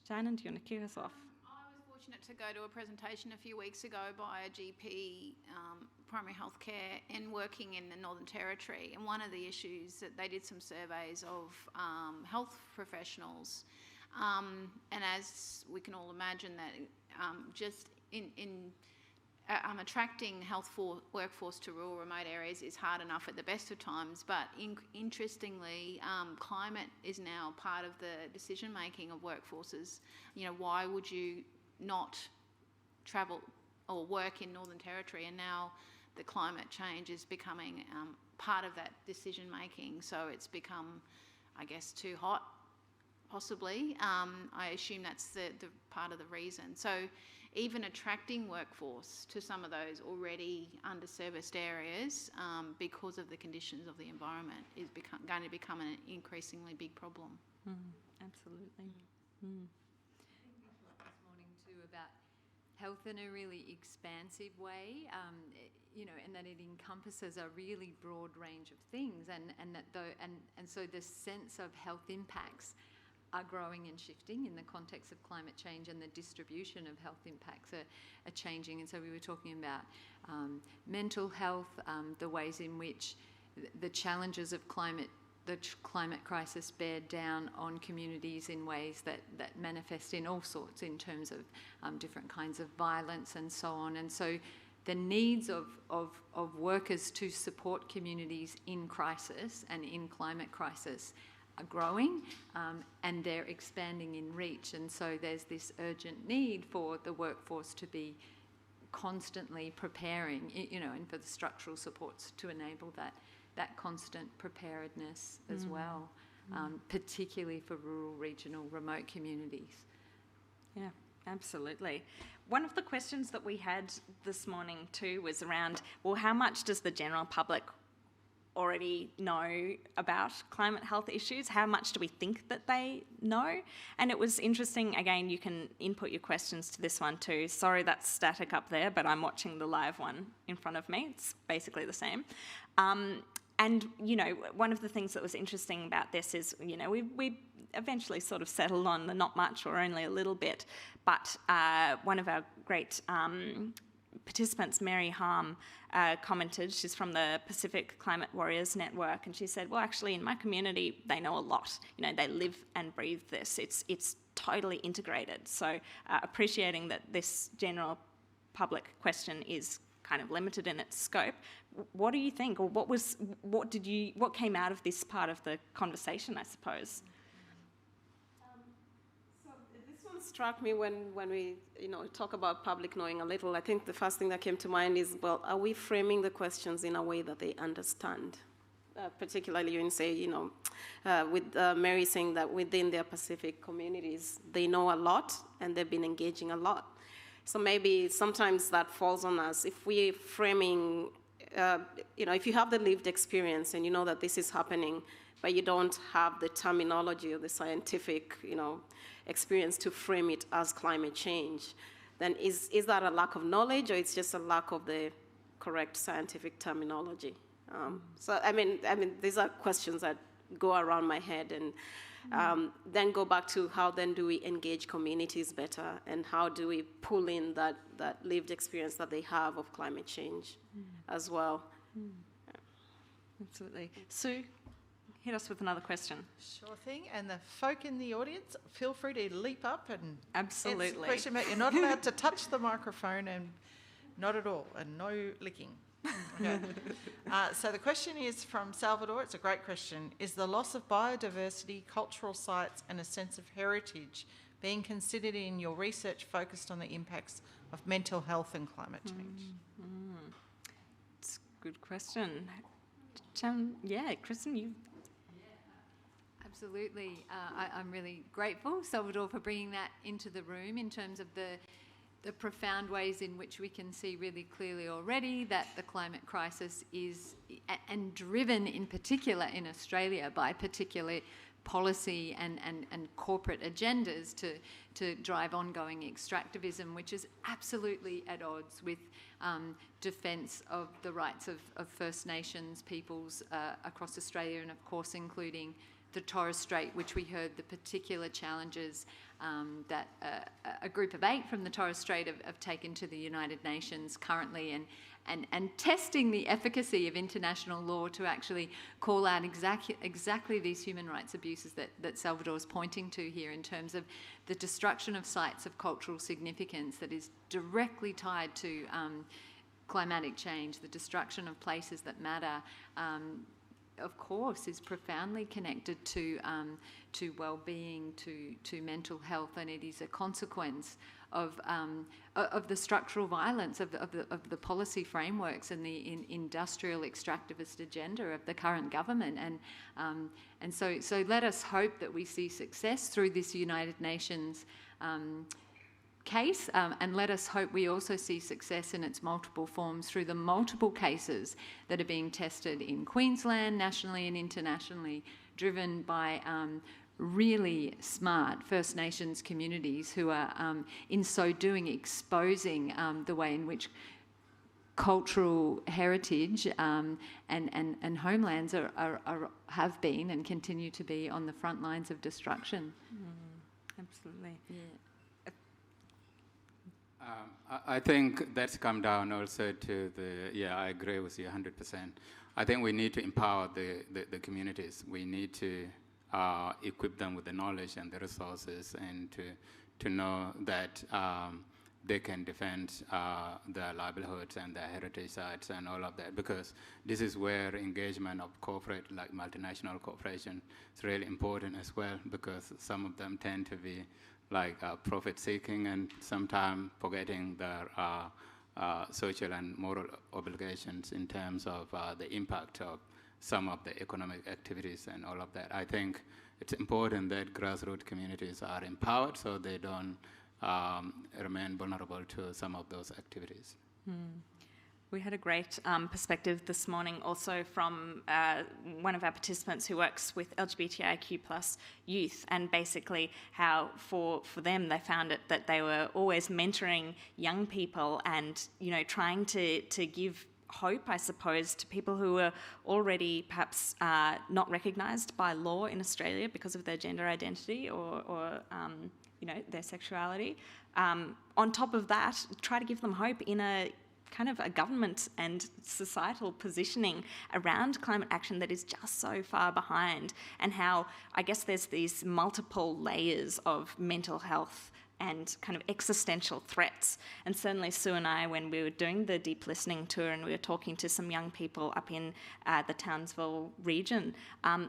A: Shannon, do you want to kick us off?
E: I was fortunate to go to a presentation a few weeks ago by a GP, primary health care, and working in the Northern Territory. And one of the issues that they did some surveys of health professionals, and as we can all imagine that just in attracting health workforce to rural remote areas is hard enough at the best of times, but interestingly, climate is now part of the decision making of workforces. Why would you not travel or work in Northern Territory? And now the climate change is becoming part of that decision making, so it's become, I guess, too hot, possibly. I assume that's the part of the reason. So even attracting workforce to some of those already underserviced areas because of the conditions of the environment is going to become an increasingly big problem.
A: Absolutely.
B: I think we talked this morning too about health in a really expansive way, and that it encompasses a really broad range of things, and so the sense of health impacts are growing and shifting in the context of climate change, and the distribution of health impacts are changing. And so we were talking about mental health, the ways in which the challenges of the climate crisis bear down on communities in ways that manifest in all sorts, in terms of different kinds of violence and so on. And so the needs of workers to support communities in crisis and in climate crisis are growing, and they're expanding in reach. And so there's this urgent need for the workforce to be constantly preparing, and for the structural supports to enable that constant preparedness as well, particularly for rural, regional, remote communities.
A: Yeah, absolutely. One of the questions that we had this morning too was around, well, how much does the general public already know about climate health issues? How much do we think that they know? And it was interesting, again, you can input your questions to this one too. Sorry that's static up there, but I'm watching the live one in front of me. It's basically the same. And, one of the things that was interesting about this is, we eventually sort of settled on the not much or only a little bit, but one of our great participants, Mary Harm, commented. She's from the Pacific Climate Warriors Network, and she said, well, actually, in my community, they know a lot. They live and breathe this. It's totally integrated. So appreciating that this general public question is kind of limited in its scope. What do you think, or what came out of this part of the conversation, I suppose?
D: So this one struck me when we talk about public knowing a little. I think the first thing that came to mind is, well, are we framing the questions in a way that they understand? Particularly when say, with Mary saying that within their Pacific communities, they know a lot and they've been engaging a lot. So maybe sometimes that falls on us. If we're framing, if you have the lived experience and you know that this is happening, but you don't have the terminology or the scientific, experience to frame it as climate change, then is that a lack of knowledge, or it's just a lack of the correct scientific terminology? So I mean, these are questions that go around my head, and then go back to how then do we engage communities better, and how do we pull in that lived experience that they have of climate change as well.
A: Absolutely. Sue, hit us with another question.
F: Sure thing. And the folk in the audience, feel free to leap up and
A: absolutely
F: answer the question, but you're not allowed to touch the microphone, and not at all, and no licking. Okay. So the question is from Salvador. It's a great question. Is the loss of biodiversity, cultural sites and a sense of heritage being considered in your research focused on the impacts of mental health and climate change?
A: It's a good question. Yeah, Kristin, you...
B: Absolutely. I'm really grateful, Salvador, for bringing that into the room in terms of the profound ways in which we can see really clearly already that the climate crisis is, and driven in particular in Australia by particular policy and corporate agendas to drive ongoing extractivism, which is absolutely at odds with defence of the rights of First Nations peoples across Australia, and of course including the Torres Strait, which we heard the particular challenges that a group of 8 from the Torres Strait have taken to the United Nations currently, and testing the efficacy of international law to actually call out exactly these human rights abuses that Salvador's pointing to here, in terms of the destruction of sites of cultural significance that is directly tied to climatic change, the destruction of places that matter, of course, is profoundly connected to well-being, to mental health, and it is a consequence of the structural violence of the policy frameworks and the industrial extractivist agenda of the current government, and so let us hope that we see success through this United Nations case, and let us hope we also see success in its multiple forms through the multiple cases that are being tested in Queensland, nationally and internationally, driven by really smart First Nations communities who are, in so doing, exposing the way in which cultural heritage and homelands have been and continue to be on the front lines of destruction.
A: Absolutely.
B: Yeah.
C: I think that's come down also to I agree with you 100%. I think we need to empower the communities. We need to equip them with the knowledge and the resources, and to know that they can defend their livelihoods and their heritage sites and all of that, because this is where engagement of corporate, like multinational corporation, is really important as well, because some of them tend to be like profit-seeking and sometimes forgetting their social and moral obligations in terms of the impact of some of the economic activities and all of that. I think it's important that grassroots communities are empowered so they don't remain vulnerable to some of those activities.
A: We had a great perspective this morning also from one of our participants who works with LGBTIQ+ youth, and basically how for them they found it that they were always mentoring young people and, you know, trying to give hope, I suppose, to people who were already perhaps not recognised by law in Australia because of their gender identity or you know, their sexuality. On top of that, try to give them hope in a kind of a government and societal positioning around climate action that is just so far behind, and how I guess there's these multiple layers of mental health and kind of existential threats. And certainly Sue and I, when we were doing the deep listening tour and we were talking to some young people up in the Townsville region,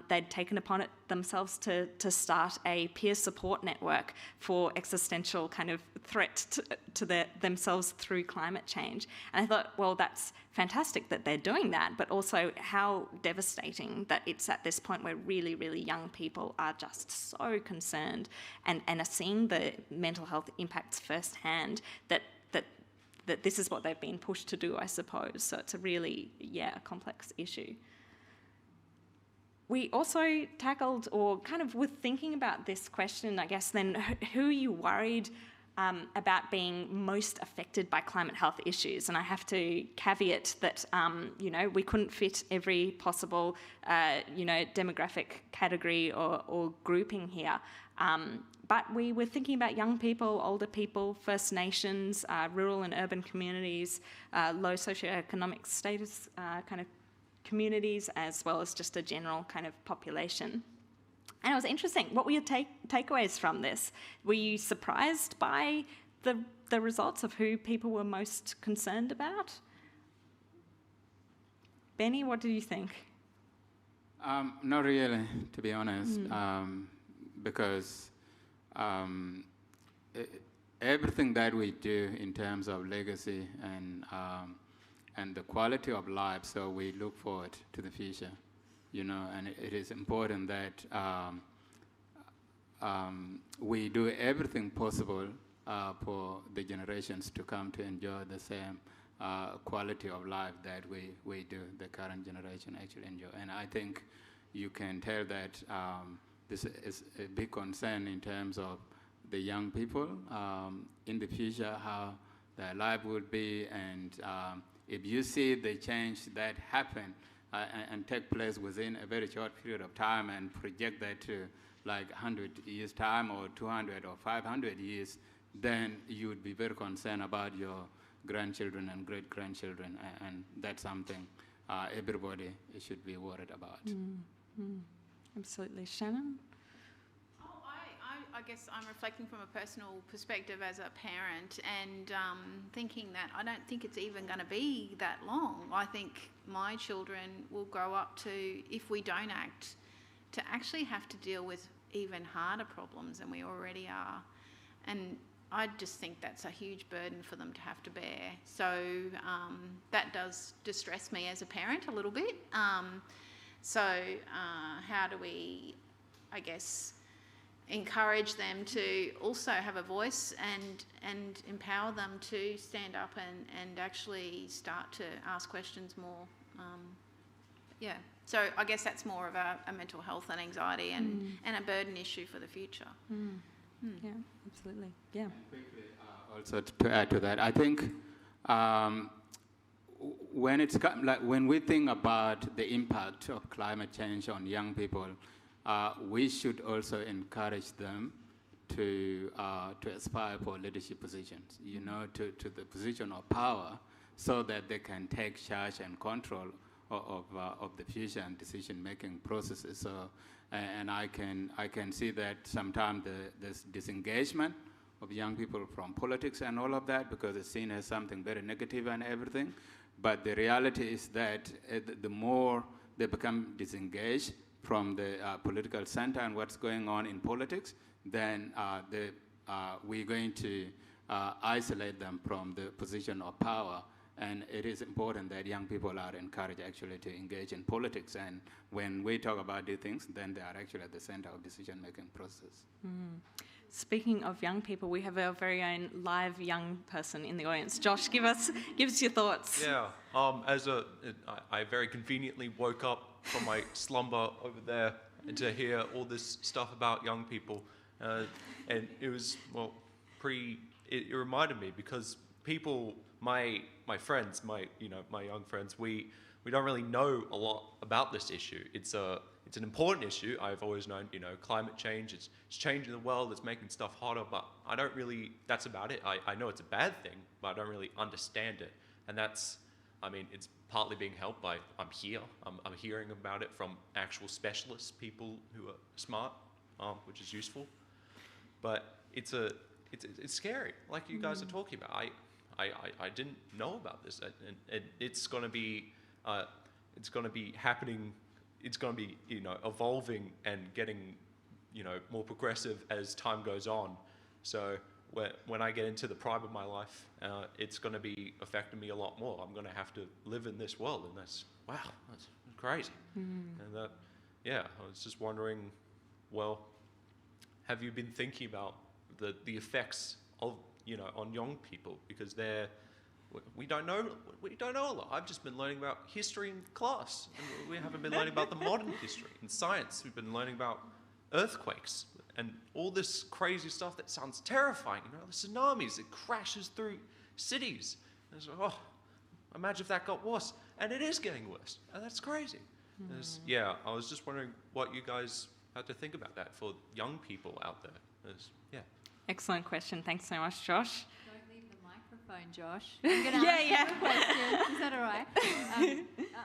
A: they'd taken upon it themselves to start a peer support network for existential kind of threat to themselves through climate change. And I thought, well, that's fantastic that they're doing that, but also how devastating that it's at this point where really, really young people are just so concerned and are seeing the mental health impacts firsthand, that this is what they've been pushed to do, I suppose. So it's a really, a complex issue. We also tackled, or kind of with thinking about this question, I guess, then who are you worried about being most affected by climate health issues? And I have to caveat that, you know, we couldn't fit every possible, you know, demographic category or grouping here. But we were thinking about young people, older people, First Nations, rural and urban communities, low socioeconomic status kind of communities, as well as just a general kind of population. And it was interesting. What were your takeaways from this? Were you surprised by the results of who people were most concerned about? Benny, what do you think?
C: Not really, to be honest, because everything that we do in terms of legacy and the quality of life, so we look forward to the future, you know, and it is important that we do everything possible for the generations to come to enjoy the same quality of life that we do, the current generation actually enjoy. And I think you can tell that this is a big concern in terms of the young people in the future, how their life will be, and if you see the change that happen and take place within a very short period of time and project that to like 100 years time or 200 or 500 years, then you would be very concerned about your grandchildren and great-grandchildren, and that's something everybody should be worried about.
A: Absolutely. Shannon?
E: I guess I'm reflecting from a personal perspective as a parent, and thinking that I don't think it's even going to be that long. I think my children will grow up to, if we don't act, to actually have to deal with even harder problems than we already are. And I just think that's a huge burden for them to have to bear. So that does distress me as a parent a little bit. So how do we, I guess, encourage them to also have a voice and empower them to stand up and actually start to ask questions more. So I guess that's more of a mental health and anxiety and a burden issue for the future.
A: Yeah, absolutely. Yeah.
C: Quickly, also to add to that, I think when we think about the impact of climate change on young people, we should also encourage them to aspire for leadership positions, to the position of power, so that they can take charge and control of the future and decision-making processes. So, and I can see that sometimes there's disengagement of young people from politics and all of that, because it's seen as something very negative and everything. But the reality is that the more they become disengaged from the political center and what's going on in politics, then we're going to isolate them from the position of power. And it is important that young people are encouraged actually to engage in politics. And when we talk about these things, then they are actually at the center of decision-making process.
A: Speaking of young people, we have our very own live young person in the audience. Josh, give us your thoughts.
H: Yeah, I very conveniently woke up from my slumber over there to hear all this stuff about young people, and it was it reminded me, because people, my friends, my young friends, we don't really know a lot about this issue. It's an important issue. I've always known, climate change, it's changing the world, it's making stuff hotter, but I don't really, that's about it. I know it's a bad thing, but I don't really understand it. And it's partly being helped by, I'm here. I'm hearing about it from actual specialists, people who are smart, which is useful. But it's scary, like you guys are talking about. I didn't know about this, and it's going to be happening. It's going to be evolving and getting more progressive as time goes on. So when I get into the prime of my life, it's going to be affecting me a lot more. I'm going to have to live in this world, and that's crazy. And I was just wondering, well, have you been thinking about the effects of on young people, because we don't know a lot. I've just been learning about history in class, and we haven't been learning about the modern history. In science, we've been learning about earthquakes and all this crazy stuff that sounds terrifying. The tsunamis, it crashes through cities. And it's like, imagine if that got worse. And it is getting worse, and that's crazy. I was just wondering what you guys had to think about that for young people out there.
A: Excellent question. Thanks so much, Josh.
B: Don't leave the microphone, Josh. I'm going to ask you a question. Is that all right?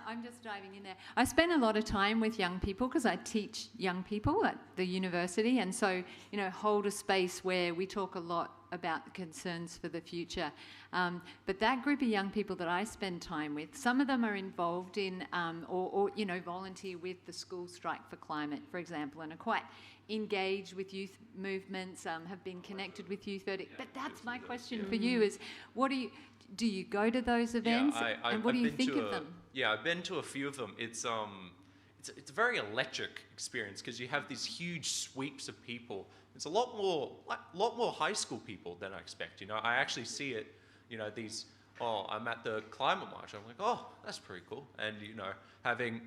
B: I'm just diving in there. I spend a lot of time with young people because I teach young people at the university, and so hold a space where we talk a lot about the concerns for the future. But that group of young people that I spend time with, some of them are involved in or volunteer with the School Strike for Climate, for example, and are quite engaged with youth movements, have been connected with youth verdict. But that's my question for you is, do you go to those events, and what do you think of them?
H: Yeah, I've been to a few of them. It's it's a very electric experience because you have these huge sweeps of people. It's a lot more high school people than I expect. You know, I actually see it. You know, I'm at the climate march. I'm like, oh, that's pretty cool. And you know, having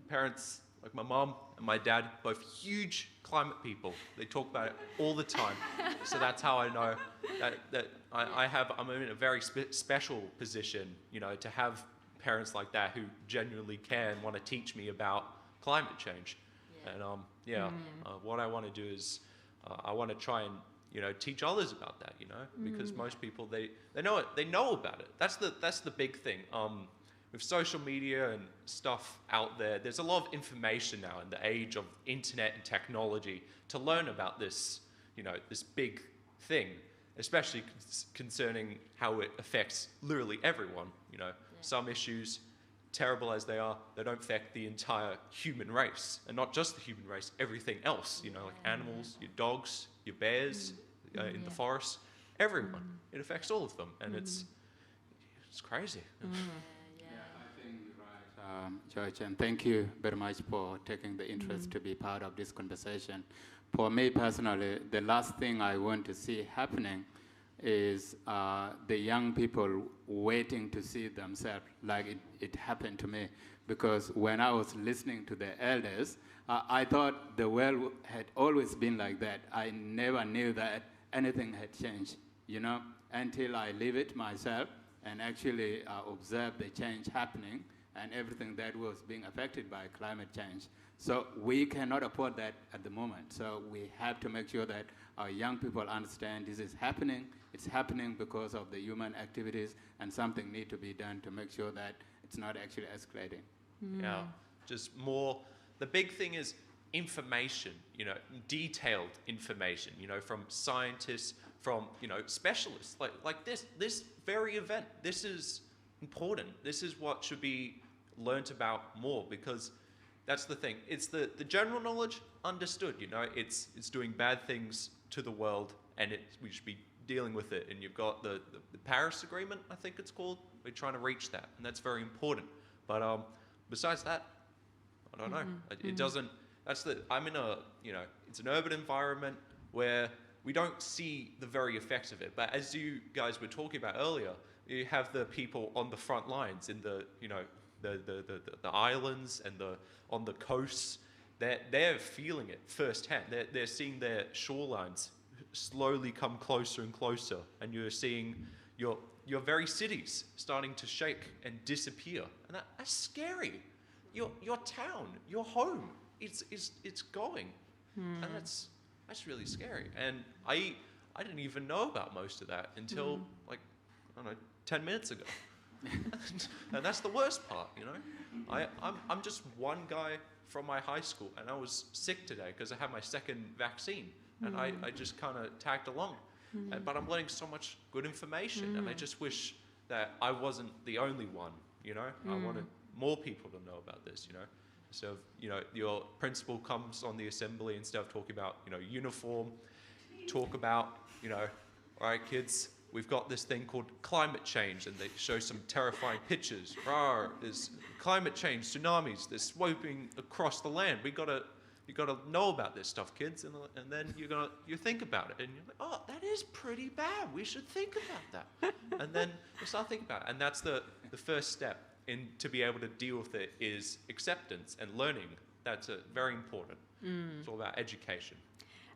H: parents like my mom and my dad, both huge climate people. They talk about it all the time. So that's how I know that I'm in a very special position, you know, to have parents like that who genuinely care and want to teach me about climate change. Yeah. And what I want to do is I want to try and, you know, teach others about that, you know, because most people they know it, they know about it. That's the big thing. With social media and stuff out there, there's a lot of information now in the age of internet and technology to learn about this, you know, this big thing, especially concerning how it affects literally everyone. You know, some issues, terrible as they are, they don't affect the entire human race, and not just the human race, everything else. You know, like animals, your dogs, your bears in the forest, everyone. It affects all of them, and it's crazy.
C: George, and thank you very much for taking the interest to be part of this conversation. For me personally, the last thing I want to see happening is the young people waiting to see themselves like it happened to me. Because when I was listening to the elders, I thought the world had always been like that. I never knew that anything had changed, you know, until I live it myself and actually observe the change happening and everything that was being affected by climate change. So we cannot afford that at the moment. So we have to make sure that our young people understand this is happening. It's happening because of the human activities, and something needs to be done to make sure that it's not actually escalating.
H: Yeah, just more. The big thing is information, you know, detailed information, you know, from scientists, from, you know, specialists, like this very event. This is important. This is what should be learnt about more, because that's the thing. It's the general knowledge understood, you know, it's doing bad things to the world, and we should be dealing with it. And you've got the Paris Agreement, I think it's called. We're trying to reach that, and that's very important. But besides that, I don't know. It doesn't. I'm in a, you know, it's an urban environment where we don't see the very effects of it. But as you guys were talking about earlier, you have the people on the front lines in the, you know, the islands and on the coasts. They're feeling it firsthand. They're seeing their shorelines slowly come closer and closer, and you're seeing your very cities starting to shake and disappear, and that's scary. Your town, your home, it's going, and that's really scary. And I didn't even know about most of that until like, I don't know, 10 minutes ago. And that's the worst part, you know. I'm just one guy from my high school, and I was sick today because I had my second vaccine, and I just kind of tagged along. But I'm learning so much good information, and I just wish that I wasn't the only one, you know. I wanted more people to know about this, you know. So, you know, your principal comes on the assembly, instead of talking about, you know, uniform, talk about, you know, all right, kids, we've got this thing called climate change, and they show some terrifying pictures. There's climate change, tsunamis, they're swooping across the land. You gotta know about this stuff, kids, and then you think about it, and you're like, oh, that is pretty bad. We should think about that. And then you start thinking about it, and that's the first step in to be able to deal with it is acceptance and learning. That's very important. It's all about education.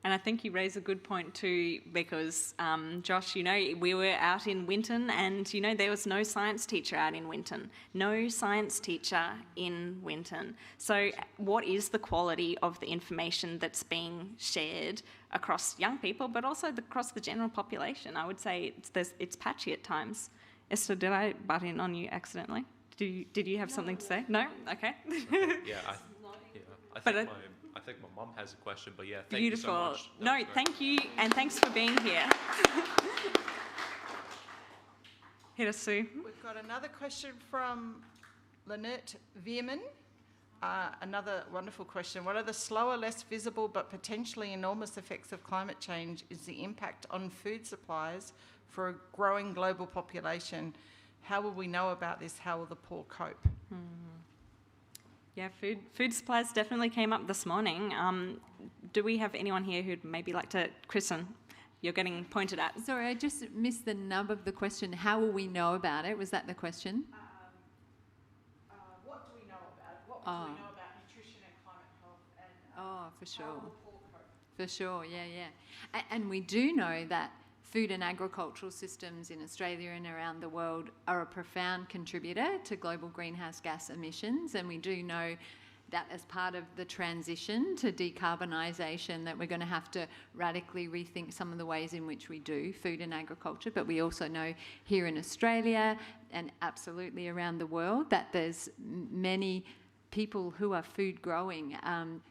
A: And I think you raise a good point too, because Josh, you know, we were out in Winton, and you know, there was no science teacher out in Winton. No science teacher in Winton. So what is the quality of the information that's being shared across young people, but also across the general population? I would say it's patchy at times. Esther, did I butt in on you accidentally? Did you have something to say? No? Okay.
H: I think my mum has a question, but yeah, thank
A: Beautiful.
H: you so much.
A: No, thank you, and thanks for being here. Hit us, Sue.
F: We've got another question from Lynette Veerman. Another wonderful question. What are the slower, less visible, but potentially enormous effects of climate change is the impact on food supplies for a growing global population? How will we know about this? How will the poor cope?
A: Yeah, food supplies definitely came up this morning. Do we have anyone here who'd maybe like to... Kristin, you're getting pointed at.
B: Sorry, I just missed the nub of the question. How will we know about it? Was that the question?
F: What do we know about it? What do we know about nutrition and climate health? And
B: for sure. For sure, yeah. And we do know that food and agricultural systems in Australia and around the world are a profound contributor to global greenhouse gas emissions, and we do know that as part of the transition to decarbonisation that we're going to have to radically rethink some of the ways in which we do food and agriculture. But we also know here in Australia and absolutely around the world that there's many people who are food growing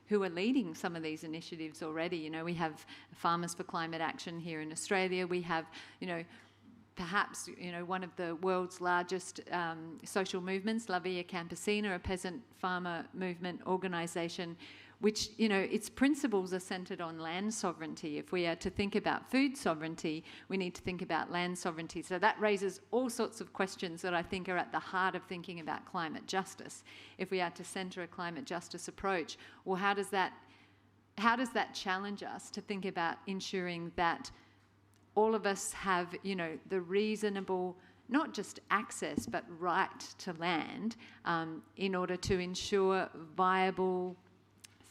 B: who are leading some of these initiatives already. You know, we have Farmers for Climate Action here in Australia. We have, perhaps, one of the world's largest social movements, La Via Campesina, a peasant farmer movement organisation, which, its principles are centred on land sovereignty. If we are to think about food sovereignty, we need to think about land sovereignty. So that raises all sorts of questions that I think are at the heart of thinking about climate justice. If we are to centre a climate justice approach, well, how does that challenge us to think about ensuring that all of us have, the reasonable, not just access, but right to land in order to ensure viable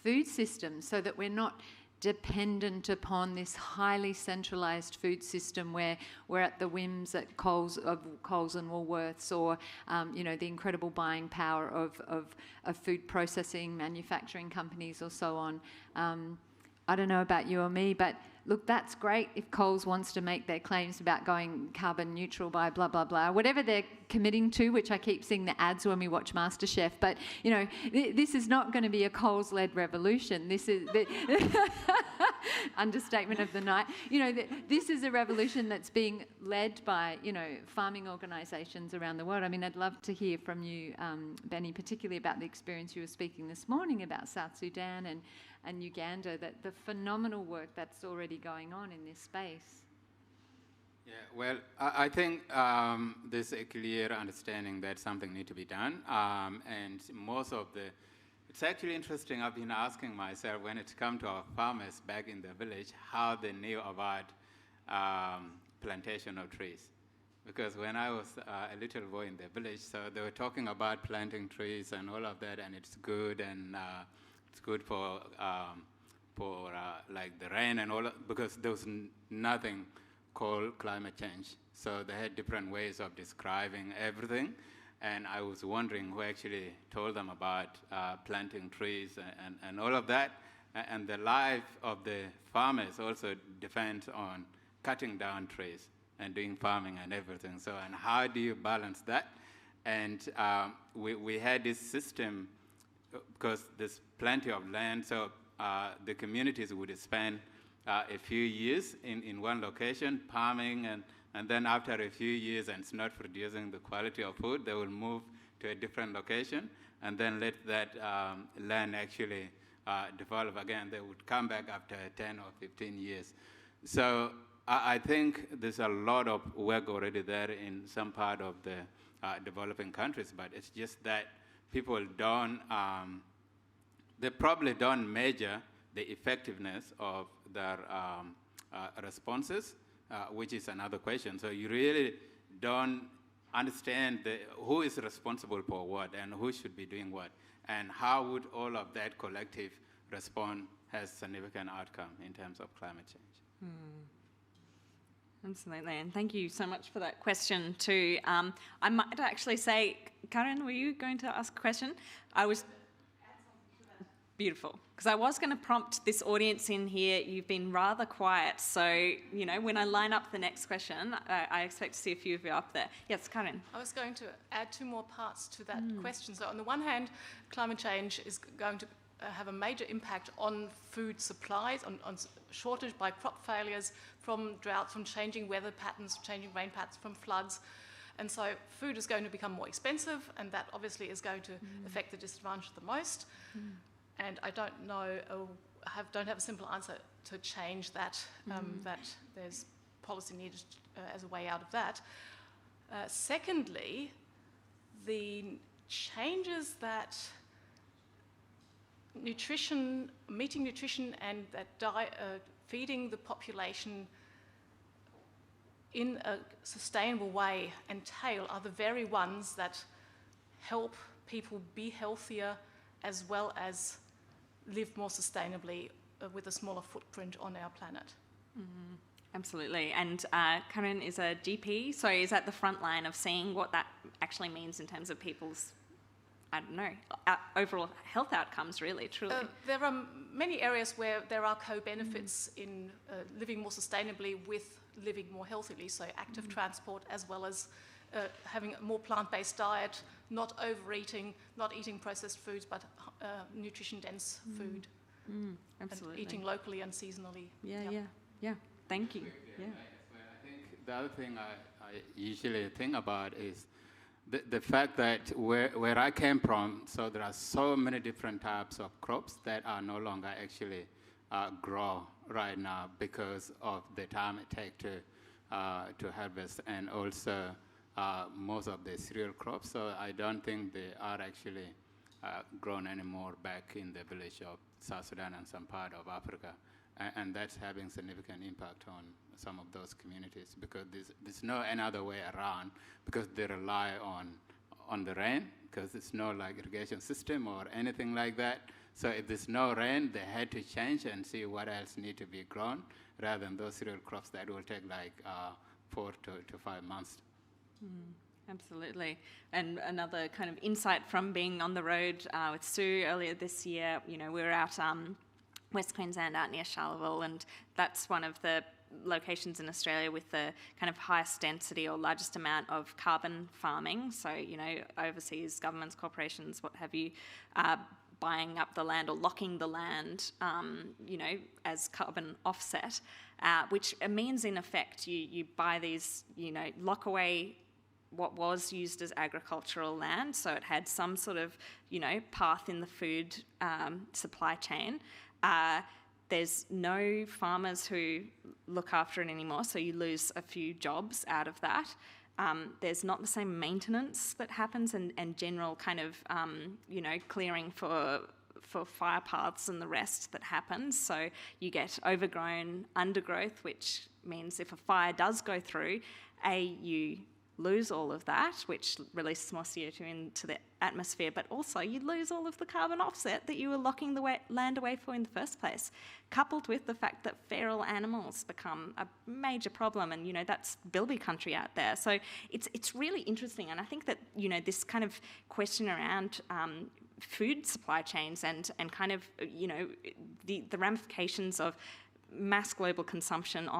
B: food systems, so that we're not dependent upon this highly centralised food system where we're at the whims of Coles and Woolworths, or the incredible buying power of food processing, manufacturing companies, or so on. I don't know about you or me, but look, that's great if Coles wants to make their claims about going carbon neutral by blah, blah, blah, whatever they're committing to, which I keep seeing the ads when we watch MasterChef. But, this is not going to be a Coles-led revolution. This is the understatement of the night. This is a revolution that's being led by, farming organisations around the world. I mean, I'd love to hear from you, Benny, particularly about the experience you were speaking this morning about South Sudan and Uganda, that the phenomenal work that's already going on in this space.
C: Yeah, well, I think there's a clear understanding that something needs to be done, and most of it's actually interesting, I've been asking myself when it comes to our farmers back in the village, how they knew about plantation of trees. Because when I was a little boy in the village, so they were talking about planting trees and all of that, and it's good, and it's good for like the rain and all, because there was nothing called climate change. So they had different ways of describing everything, and I was wondering who actually told them about planting trees and all of that. And the life of the farmers also depends on cutting down trees and doing farming and everything. So, and how do you balance that? And we had this system, because there's plenty of land, so the communities would spend a few years in one location farming, and then after a few years and it's not producing the quality of food, they will move to a different location and then let that land actually develop again. They would come back after 10 or 15 years. So I think there's a lot of work already there in some part of the developing countries, but it's just that people don't, they probably don't measure the effectiveness of their responses, which is another question. So you really don't understand who is responsible for what and who should be doing what, and how would all of that collective response has significant outcome in terms of climate change.
A: Absolutely, and thank you so much for that question too. I might actually say, Karen, were you going to ask a question? Beautiful, because I was going to prompt this audience in here. You've been rather quiet, so when I line up the next question, I expect to see a few of you up there. Yes, Karen.
I: I was going to add two more parts to that question. So on the one hand, climate change is going to have a major impact on food supplies, on shortage by crop failures, from droughts, from changing weather patterns, changing rain patterns, from floods. And so food is going to become more expensive, and that obviously is going to affect the disadvantaged the most. And I don't know, don't have a simple answer to change that, that there's policy needed as a way out of that. Secondly, the changes that nutrition, meeting nutrition and that feeding the population in a sustainable way are the very ones that help people be healthier as well as live more sustainably with a smaller footprint on our planet.
A: Mm-hmm. Absolutely. And Karen is a GP, so is at the front line of seeing what that actually means in terms of people's, I don't know, overall health outcomes, really, truly.
I: There are many areas where there are co-benefits in living more sustainably with living more healthily, so active transport as well as having a more plant-based diet, not overeating, not eating processed foods, but nutrition-dense food.
A: Absolutely.
I: And eating locally and seasonally.
A: Yeah. Thank you. Yeah.
C: I think the other thing I usually think about is the fact that where I came from, so there are so many different types of crops that are no longer actually grow right now because of the time it takes to harvest, and also most of the cereal crops. So I don't think they are actually grown anymore back in the village of South Sudan and some part of Africa. And that's having significant impact on some of those communities because there's no any other way around because they rely on the rain because there's no like irrigation system or anything like that. So if there's no rain, they had to change and see what else need to be grown rather than those cereal crops that will take like 4 to 5 months.
A: Absolutely. And another kind of insight from being on the road with Sue earlier this year, we were out West Queensland out near Charleville, and that's one of the locations in Australia with the kind of highest density or largest amount of carbon farming. So, overseas governments, corporations, what have you, buying up the land or locking the land, as carbon offset, which means in effect you buy these, lock away what was used as agricultural land, so it had some sort of, path in the food supply chain. There's no farmers who look after it anymore, so you lose a few jobs out of that. There's not the same maintenance that happens and general kind of, clearing for fire paths and the rest that happens. So you get overgrown undergrowth, which means if a fire does go through, you lose all of that, which releases more CO2 into the atmosphere, but also you lose all of the carbon offset that you were locking the land away for in the first place, coupled with the fact that feral animals become a major problem, and that's bilby country out there. So it's really interesting, and I think that this kind of question around food supply chains and kind of the ramifications of mass global consumption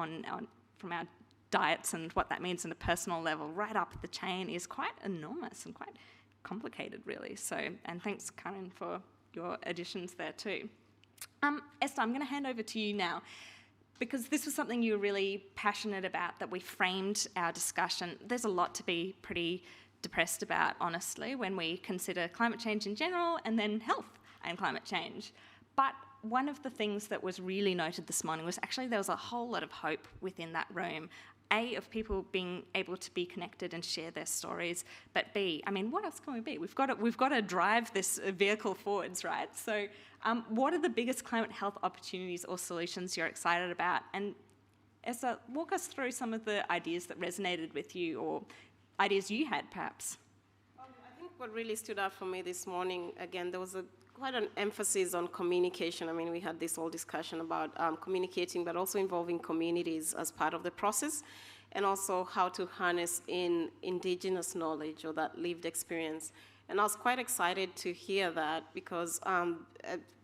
A: from our diets and what that means on a personal level right up the chain is quite enormous and quite complicated, really. So, and thanks, Karen, for your additions there too. Esther, I'm going to hand over to you now because this was something you were really passionate about that we framed our discussion. There's a lot to be pretty depressed about, honestly, when we consider climate change in general and then health and climate change. But one of the things that was really noted this morning was actually there was a whole lot of hope within that room. A, of people being able to be connected and share their stories, but B, what else can we be? We've got to drive this vehicle forwards, right? So what are the biggest climate health opportunities or solutions you're excited about? And Esther, walk us through some of the ideas that resonated with you or ideas you had, perhaps.
D: I think what really stood out for me this morning, again, there was quite an emphasis on communication. We had this whole discussion about communicating, but also involving communities as part of the process, and also how to harness in indigenous knowledge or that lived experience. And I was quite excited to hear that because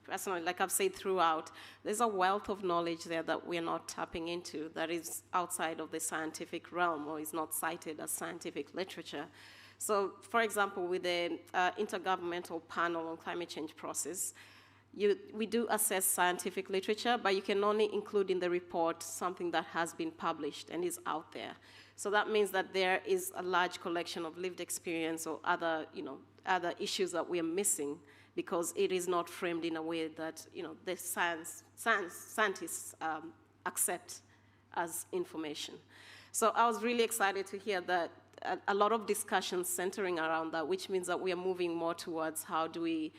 D: personally, like I've said throughout, there's a wealth of knowledge there that we're not tapping into that is outside of the scientific realm or is not cited as scientific literature. So, for example, with the Intergovernmental Panel on Climate Change process, we do assess scientific literature, but you can only include in the report something that has been published and is out there. So that means that there is a large collection of lived experience or other issues that we are missing because it is not framed in a way that the scientists accept as information. So I was really excited to hear that a lot of discussions centering around that, which means that we are moving more towards how do we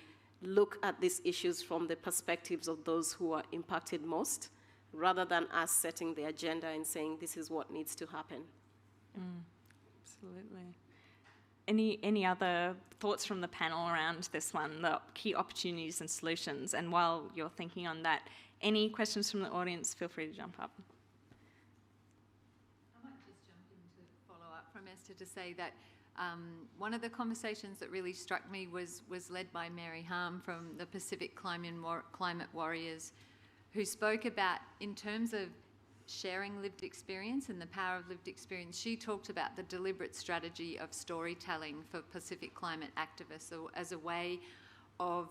D: look at these issues from the perspectives of those who are impacted most, rather than us setting the agenda and saying this is what needs to happen.
A: Absolutely. Any other thoughts from the panel around this one, the key opportunities and solutions? And while you're thinking on that, any questions from the audience, feel free to jump up.
B: I might just jump in to follow up from Esther to say that one of the conversations that really struck me was led by Mary Harm from the Pacific Climate Warriors, who spoke about, in terms of sharing lived experience and the power of lived experience, she talked about the deliberate strategy of storytelling for Pacific climate activists as a way of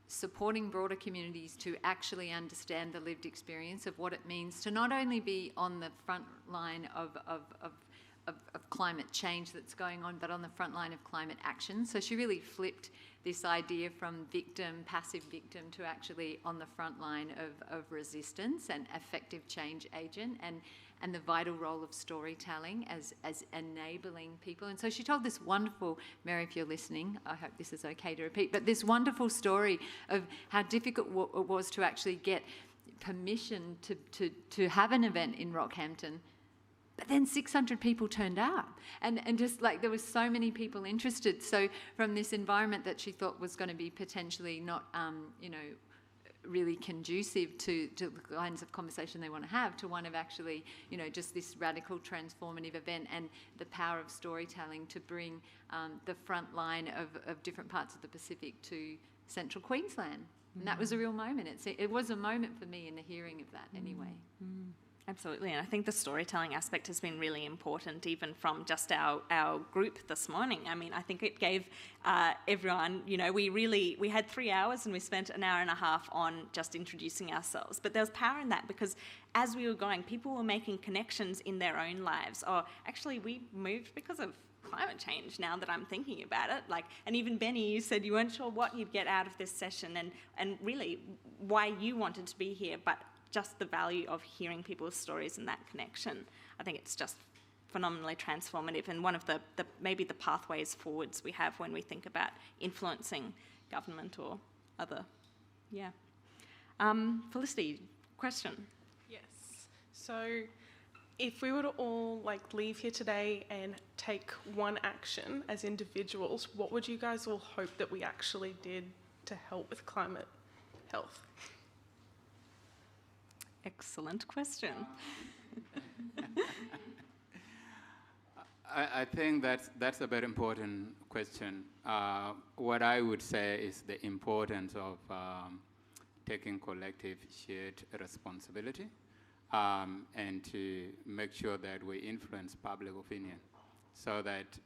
B: supporting broader communities to actually understand the lived experience of what it means to not only be on the front line of climate change that's going on, but on the front line of climate action. So she really flipped this idea from passive victim, to actually on the front line of resistance and effective change agent, and the vital role of storytelling as enabling people. And so she told this wonderful, Mary, if you're listening, I hope this is okay to repeat, but this wonderful story of how difficult it was to actually get permission to have an event in Rockhampton. But then 600 people turned out, and just like there were so many people interested. So from this environment that she thought was going to be potentially not, really conducive to the kinds of conversation they want to have, to one of actually, just this radical transformative event, and the power of storytelling to bring the front line of different parts of the Pacific to central Queensland. And that was a real moment. It was a moment for me in the hearing of that anyway.
A: Absolutely, and I think the storytelling aspect has been really important, even from just our group this morning. I mean, I think it gave everyone, we had 3 hours and we spent an hour and a half on just introducing ourselves. But there was power in that, because as we were going, people were making connections in their own lives. Or actually, we moved because of climate change, now that I'm thinking about it. And even Benny, you said you weren't sure what you'd get out of this session, and really why you wanted to be here, but just the value of hearing people's stories and that connection. I think it's just phenomenally transformative, and one of the maybe the pathways forwards we have when we think about influencing government or other. Yeah. Felicity, question?
J: Yes. So if we were to all leave here today and take one action as individuals, what would you guys all hope that we actually did to help with climate health?
A: Excellent question.
C: I think that's a very important question. What I would say is the importance of taking collective shared responsibility and to make sure that we influence public opinion, so that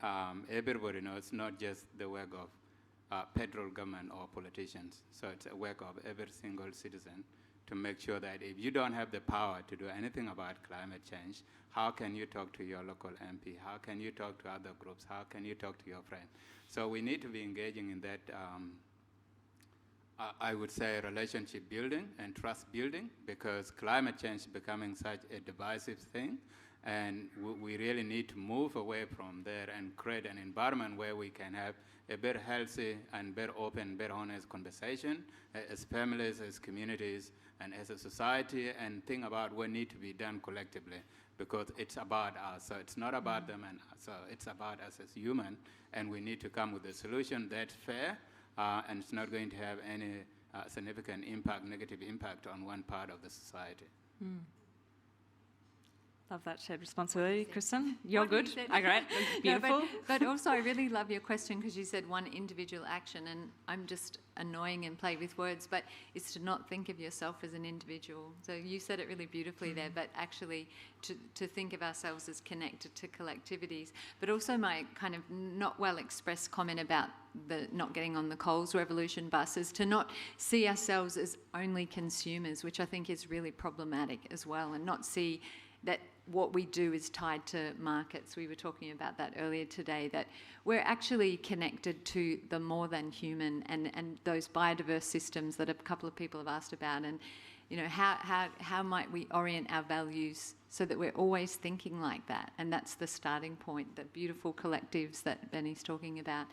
C: everybody knows, not just the work of federal government or politicians. So it's a work of every single citizen, to make sure that if you don't have the power to do anything about climate change, how can you talk to your local MP? How can you talk to other groups? How can you talk to your friend? So we need to be engaging in that, I would say, relationship building and trust building, because climate change is becoming such a divisive thing, and we really need to move away from there and create an environment where we can have a very healthy and very open, very honest conversation as families, as communities, and as a society, and think about what needs to be done collectively, because it's about us. So it's not about them and us. So it's about us as human, and we need to come with a solution that's fair, and it's not going to have any significant impact, negative impact on one part of the society.
A: Love that shared responsibility. Kristin, you're good? Great. Beautiful.
B: No, but also I really love your question, because you said one individual action, and I'm just annoying and play with words, but it's to not think of yourself as an individual. So you said it really beautifully there, but actually to think of ourselves as connected to collectivities. But also my kind of not well expressed comment about the not getting on the Coles Revolution bus is to not see ourselves as only consumers, which I think is really problematic as well, and not see that what we do is tied to markets. We were talking about that earlier today, that we're actually connected to the more than human and those biodiverse systems that a couple of people have asked about, and how might we orient our values so that we're always thinking like that. And that's the starting point, the beautiful collectives that Benny's talking about,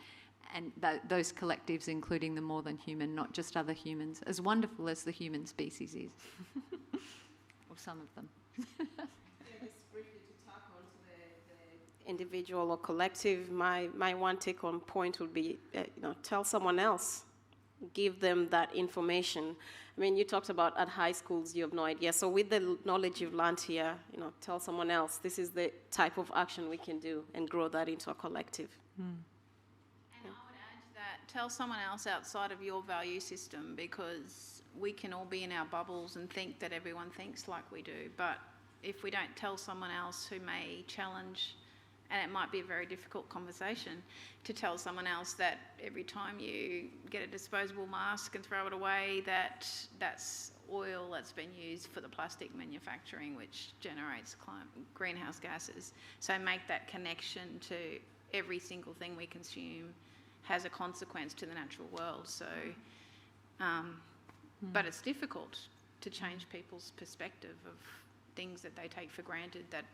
B: those collectives, including the more than human, not just other humans, as wonderful as the human species is, or some of them.
D: Just briefly to tack on to the individual or collective, my one take on point would be, tell someone else, give them that information. I mean, you talked about at high schools, you have no idea. So with the knowledge you've learned here, tell someone else, this is the type of action we can do and grow that into a collective.
E: And I would add to that, tell someone else outside of your value system, because we can all be in our bubbles and think that everyone thinks like we do. But if we don't tell someone else who may challenge, and it might be a very difficult conversation to tell someone else that every time you get a disposable mask and throw it away, that's oil that's been used for the plastic manufacturing, which generates greenhouse gases. So make that connection to every single thing we consume has a consequence to the natural world. So, but it's difficult to change people's perspective of things that they take for granted that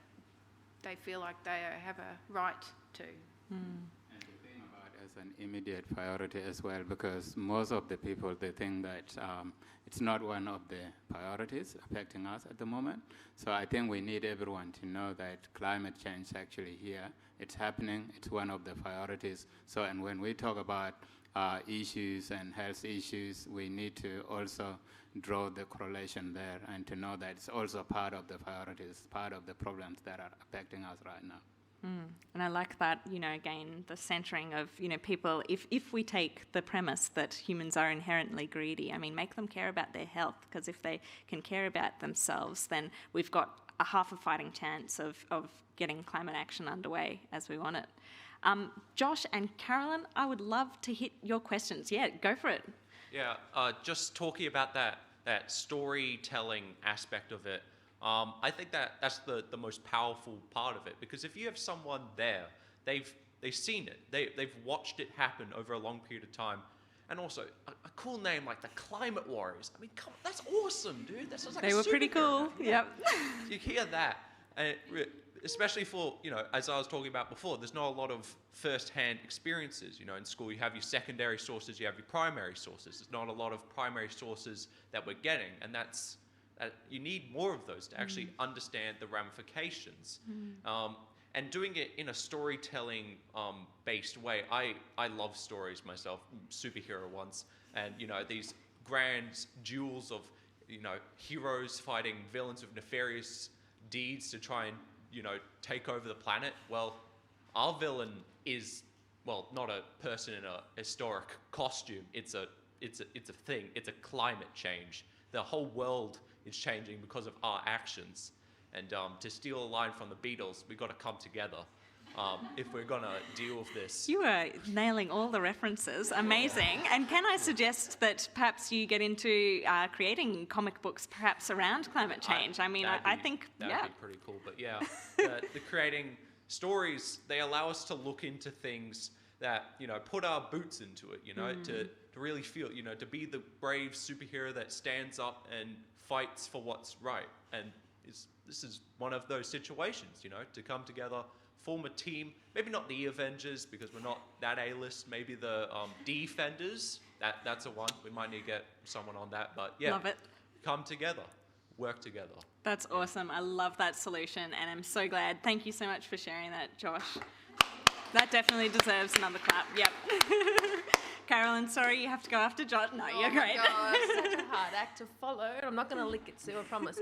E: they feel like they have a right to.
C: And to think about as an immediate priority as well, because most of the people, they think that it's not one of the priorities affecting us at the moment. So I think we need everyone to know that climate change is actually here. It's happening. It's one of the priorities. So, and when we talk about issues and health issues, we need to also draw the correlation there and to know that it's also part of the priorities, part of the problems that are affecting us right now.
A: And I like that, again, the centering of, people, if we take the premise that humans are inherently greedy, I mean, make them care about their health, because if they can care about themselves, then we've got a half a fighting chance of getting climate action underway as we want it. Josh and Carolyn, I would love to hit your questions. Yeah, go for it.
H: Yeah, just talking about that storytelling aspect of it, I think that's the most powerful part of it, because if you have someone there, they've seen it, they've watched it happen over a long period of time, and also a cool name like the Climate Warriors. I mean, come on, that's awesome, dude. That sounds like
A: they were pretty cool. Yep.
H: You hear that, and especially for, as I was talking about before, there's not a lot of first-hand experiences. In school you have your secondary sources, you have your primary sources. There's not a lot of primary sources that we're getting, and you need more of those to actually understand the ramifications. And doing it in a storytelling based way. I love stories myself, superhero ones, and these grand duels of heroes fighting villains with nefarious deeds to try and take over the planet. Well, our villain is, not a person in a historic costume. It's a thing. It's a climate change. The whole world is changing because of our actions. And to steal a line from the Beatles, we've got to come together if we're going to deal with this.
A: You are nailing all the references. Amazing. And can I suggest that perhaps you get into creating comic books perhaps around climate change? I think
H: that'd be pretty cool. But yeah, the creating stories, they allow us to look into things that, put our boots into it, to really feel, to be the brave superhero that stands up and fights for what's right. And this is one of those situations, to come together, form a team, maybe not the Avengers because we're not that A-list, maybe the Defenders, that's a one. We might need to get someone on that, but yeah.
A: Love it.
H: Come together, work together.
A: That's awesome. I love that solution, and I'm so glad. Thank you so much for sharing that, Josh. That definitely deserves another clap. Yep. Carolyn, sorry, you have to go after Josh. No, you're great.
K: Oh my God, such a hard act to follow. I'm not going to lick it, Sue, I promise.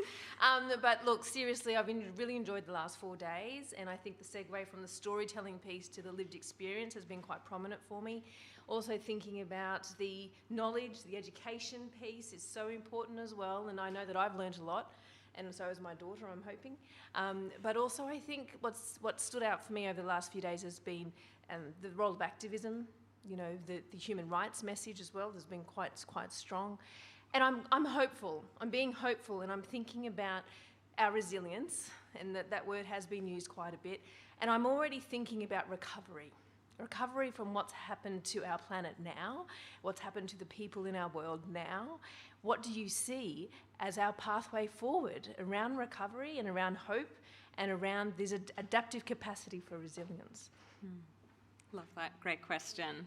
K: But look, seriously, I've really enjoyed the last 4 days, and I think the segue from the storytelling piece to the lived experience has been quite prominent for me. Also thinking about the knowledge, the education piece is so important as well, and I know that I've learned a lot, and so has my daughter, I'm hoping. But also I think what stood out for me over the last few days has been the role of activism. The human rights message as well has been quite strong. And I'm hopeful. I'm being hopeful, and I'm thinking about our resilience, and that word has been used quite a bit. And I'm already thinking about recovery from what's happened to our planet now, what's happened to the people in our world now. What do you see as our pathway forward around recovery and around hope and around this adaptive capacity for resilience?
A: Love that. Great question.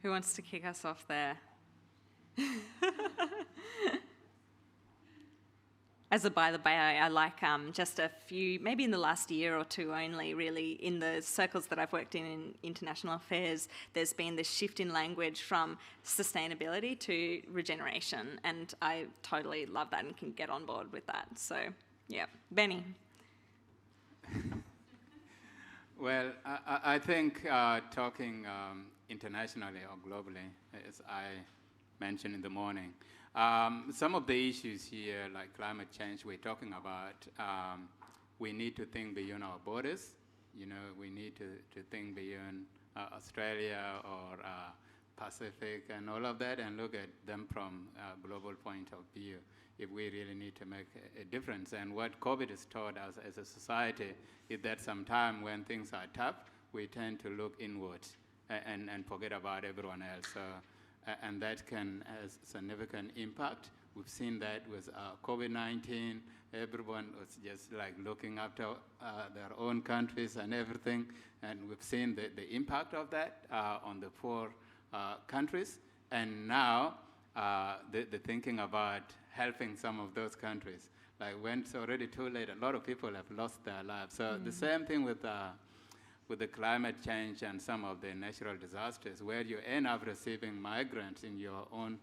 A: Who wants to kick us off there? As a by the way, I like just a few, maybe in the last year or two only, really, in the circles that I've worked in international affairs, there's been this shift in language from sustainability to regeneration, and I totally love that and can get on board with that. So, yeah. Benny.
C: Well, I think talking internationally or globally, as I mentioned in the morning, some of the issues here, like climate change, we're talking about, we need to think beyond our borders. You know, we need to think beyond Australia or Pacific and all of that, and look at them from a global point of view if we really need to make a difference. And what COVID has taught us as a society is that sometimes when things are tough, we tend to look inwards and forget about everyone else. So, and that can have significant impact. We've seen that with COVID-19. Everyone was just like looking after their own countries and everything, and we've seen the impact of that on the poor countries. And now the thinking about helping some of those countries, like when it's already too late, a lot of people have lost their lives. So the same thing with the climate change and some of the natural disasters, where you end up receiving migrants in your own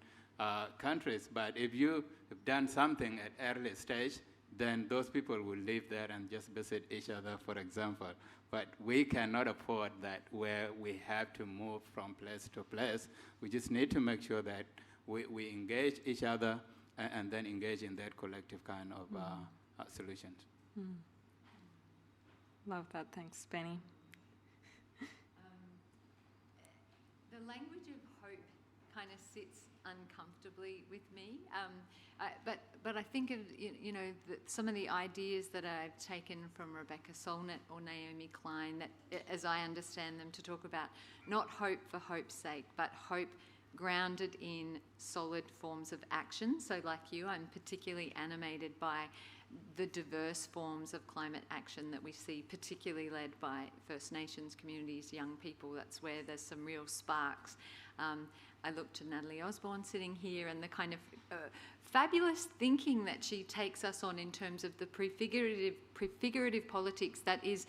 C: countries. But if you have done something at early stage, then those people will live there and just visit each other, for example. But we cannot afford that, where we have to move from place to place. We just need to make sure that we engage each other and then engage in that collective kind of solutions.
A: Love that. Thanks, Benny.
B: The language of hope kind of sits uncomfortably with me, but I think of some of the ideas that I've taken from Rebecca Solnit or Naomi Klein, that, as I understand them, to talk about not hope for hope's sake, but hope grounded in solid forms of action. So like you, I'm particularly animated by the diverse forms of climate action that we see, particularly led by First Nations communities, young people. That's where there's some real sparks. I look to Natalie Osborne sitting here, and the kind of fabulous thinking that she takes us on in terms of the prefigurative politics that is,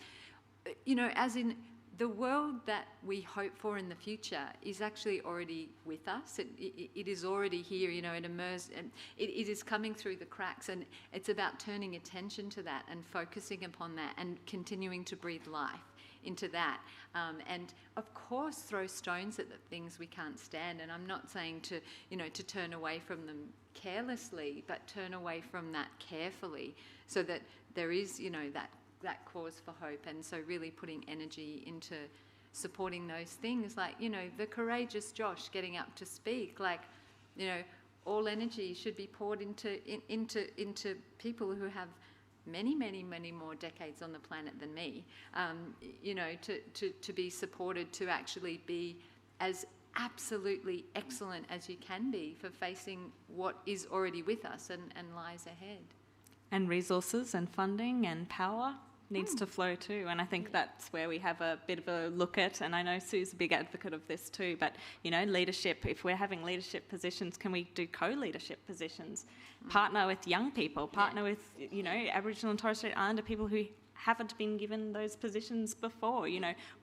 B: as in the world that we hope for in the future is actually already with us. It is already here, it emerged, and it is coming through the cracks, and it's about turning attention to that and focusing upon that and continuing to breathe life into that. And of course throw stones at the things we can't stand, and I'm not saying to turn away from them carelessly, but turn away from that carefully, so that there is, that cause for hope. And so really putting energy into supporting those things, like, the courageous Josh getting up to speak, like, all energy should be poured into people who have many, many, many more decades on the planet than me, to be supported, to actually be as absolutely excellent as you can be for facing what is already with us and lies ahead.
A: And resources and funding and power needs to flow too, and I think that's where we have a bit of a look at, and I know Sue's a big advocate of this too, but leadership, if we're having leadership positions, can we do co-leadership positions? Partner with young people, partner with Aboriginal and Torres Strait Islander people who haven't been given those positions before.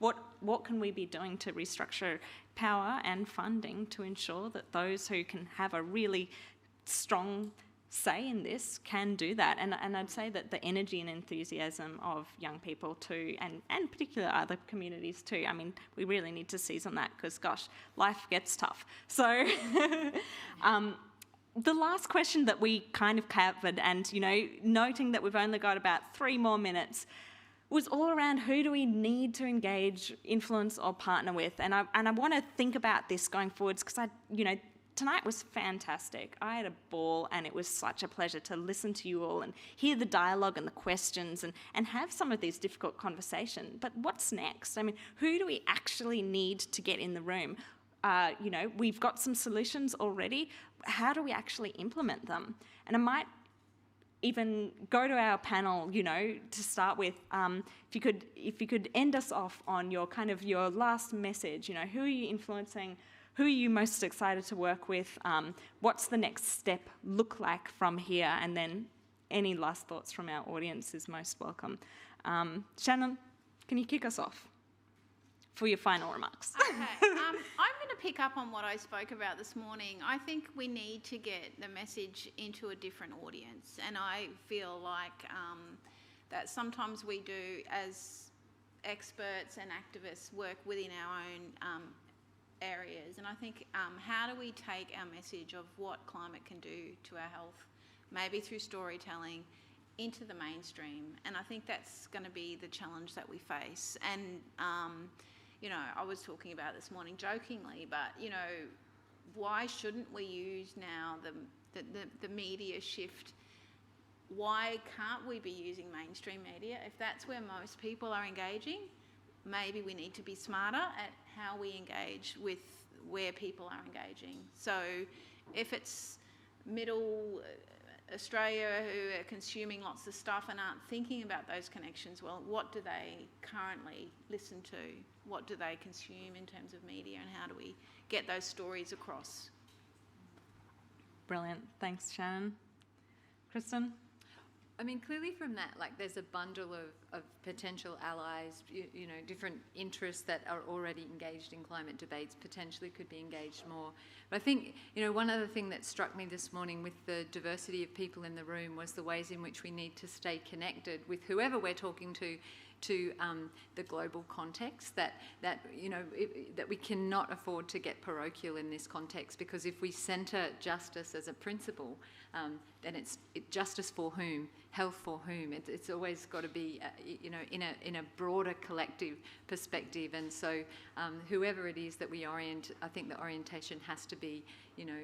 A: What can we be doing to restructure power and funding to ensure that those who can have a really strong say in this can do that? And I'd say that the energy and enthusiasm of young people too, and particularly other communities too, I mean, we really need to seize on that, because gosh, life gets tough. So the last question that we kind of covered, and noting that we've only got about 3 more minutes, was all around who do we need to engage, influence or partner with. And I want to think about this going forwards, because tonight was fantastic. I had a ball, and it was such a pleasure to listen to you all and hear the dialogue and the questions and have some of these difficult conversations. But what's next? I mean, who do we actually need to get in the room? We've got some solutions already. How do we actually implement them? And I might even go to our panel, to start with. If you could end us off on your last message. Who are you influencing? Who are you most excited to work with? What's the next step look like from here? And then any last thoughts from our audience is most welcome. Shannon, can you kick us off for your final remarks?
E: Okay, I'm going to pick up on what I spoke about this morning. I think we need to get the message into a different audience, and I feel like that sometimes we do, as experts and activists, work within our own areas. And I think how do we take our message of what climate can do to our health, maybe through storytelling, into the mainstream? And I think that's going to be the challenge that we face. And you know, I was talking about this morning jokingly, but you know, why shouldn't we use now the media shift? Why can't we be using mainstream media? If that's where most people are engaging, maybe we need to be smarter at how we engage with where people are engaging. So if it's middle Australia who are consuming lots of stuff and aren't thinking about those connections, well, what do they currently listen to? What do they consume in terms of media, and how do we get those stories across?
A: Brilliant. Thanks, Shannon. Kristin?
B: I mean, clearly from that, like, there's a bundle of potential allies, you know, different interests that are already engaged in climate debates, potentially could be engaged more. But I think, you know, one other thing that struck me this morning with the diversity of people in the room was the ways in which we need to stay connected with whoever we're talking to the global context, that you know, that we cannot afford to get parochial in this context, because if we centre justice as a principle, then it's justice for whom, health for whom. It's always got to be you know, in a broader collective perspective. And so whoever it is that we orient, I think the orientation has to be, you know,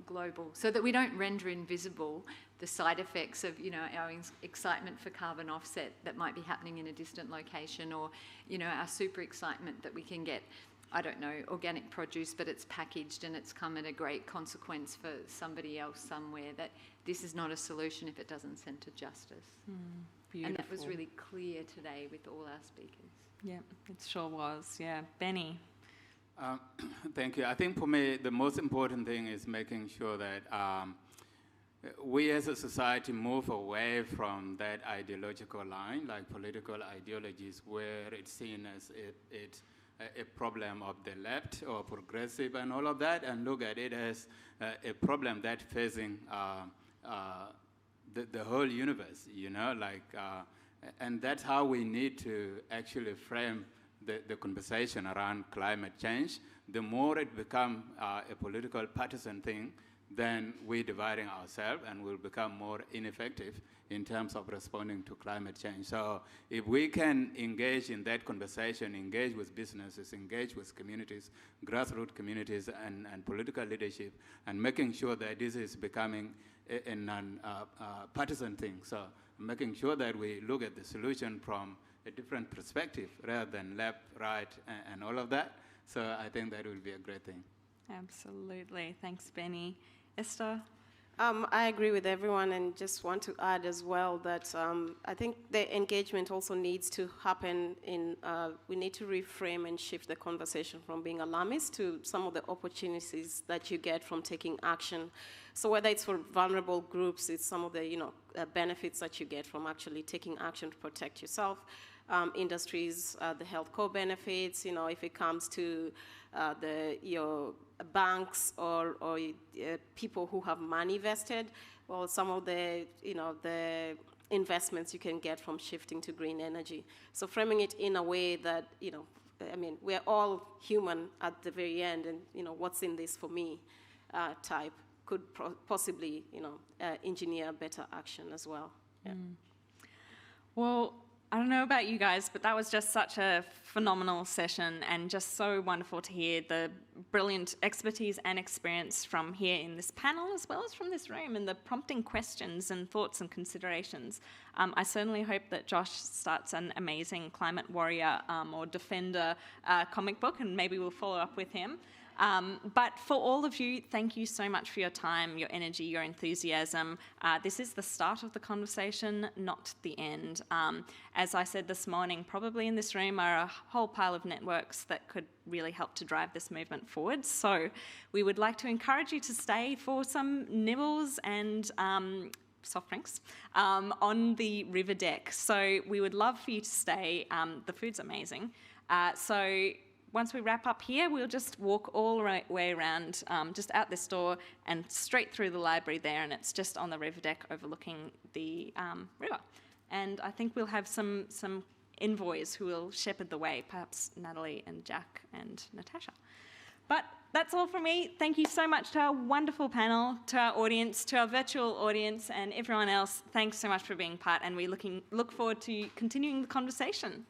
B: global, so that we don't render invisible the side effects of, you know, our excitement for carbon offset that might be happening in a distant location, or, you know, our super excitement that we can get, I don't know, organic produce, but it's packaged and it's come at a great consequence for somebody else somewhere. That this is not a solution if it doesn't centre justice.
A: Beautiful.
B: And that was really clear today with all our speakers.
A: Yeah, it sure was. Yeah. Benny?
C: Thank you. I think for me, the most important thing is making sure that we as a society move away from that ideological line, like political ideologies, where it's seen as a problem of the left or progressive and all of that, and look at it as a problem that's facing the whole universe, you know, like, and that's how we need to actually frame the conversation around climate change. The more it becomes a political partisan thing, then we're dividing ourselves and we'll become more ineffective in terms of responding to climate change. So if we can engage in that conversation, engage with businesses, engage with communities, grassroots communities and political leadership, and making sure that this is becoming a non-partisan thing. So making sure that we look at the solution from a different perspective rather than left, right, and all of that. So I think that will be a great thing.
A: Absolutely. Thanks, Benny. Esther?
D: I agree with everyone, and just want to add as well that I think the engagement also needs to happen in, we need to reframe and shift the conversation from being alarmist to some of the opportunities that you get from taking action. So whether it's for vulnerable groups, it's some of the, you know, benefits that you get from actually taking action to protect yourself. Industries, the health co-benefits, you know, if it comes to your banks or people who have money vested, or some of the, you know, the investments you can get from shifting to green energy. So framing it in a way that, you know, I mean, we're all human at the very end, and, you know, what's in this for me type could possibly, you know, engineer better action as well. Yeah.
A: Well, I don't know about you guys, but that was just such a phenomenal session, and just so wonderful to hear the brilliant expertise and experience from here in this panel, as well as from this room, and the prompting questions and thoughts and considerations. I certainly hope that Josh starts an amazing climate warrior or defender comic book, and maybe we'll follow up with him. But for all of you, thank you so much for your time, your energy, your enthusiasm. This is the start of the conversation, not the end. As I said this morning, probably in this room are a whole pile of networks that could really help to drive this movement forward. So we would like to encourage you to stay for some nibbles and soft drinks on the river deck. So we would love for you to stay. The food's amazing. So once we wrap up here, we'll just walk all the way around, just out this door and straight through the library there, and it's just on the river deck overlooking the river. And I think we'll have some envoys who will shepherd the way, perhaps Natalie and Jack and Natasha. But that's all from me. Thank you so much to our wonderful panel, to our audience, to our virtual audience, and everyone else. Thanks so much for being part, and we look forward to continuing the conversation.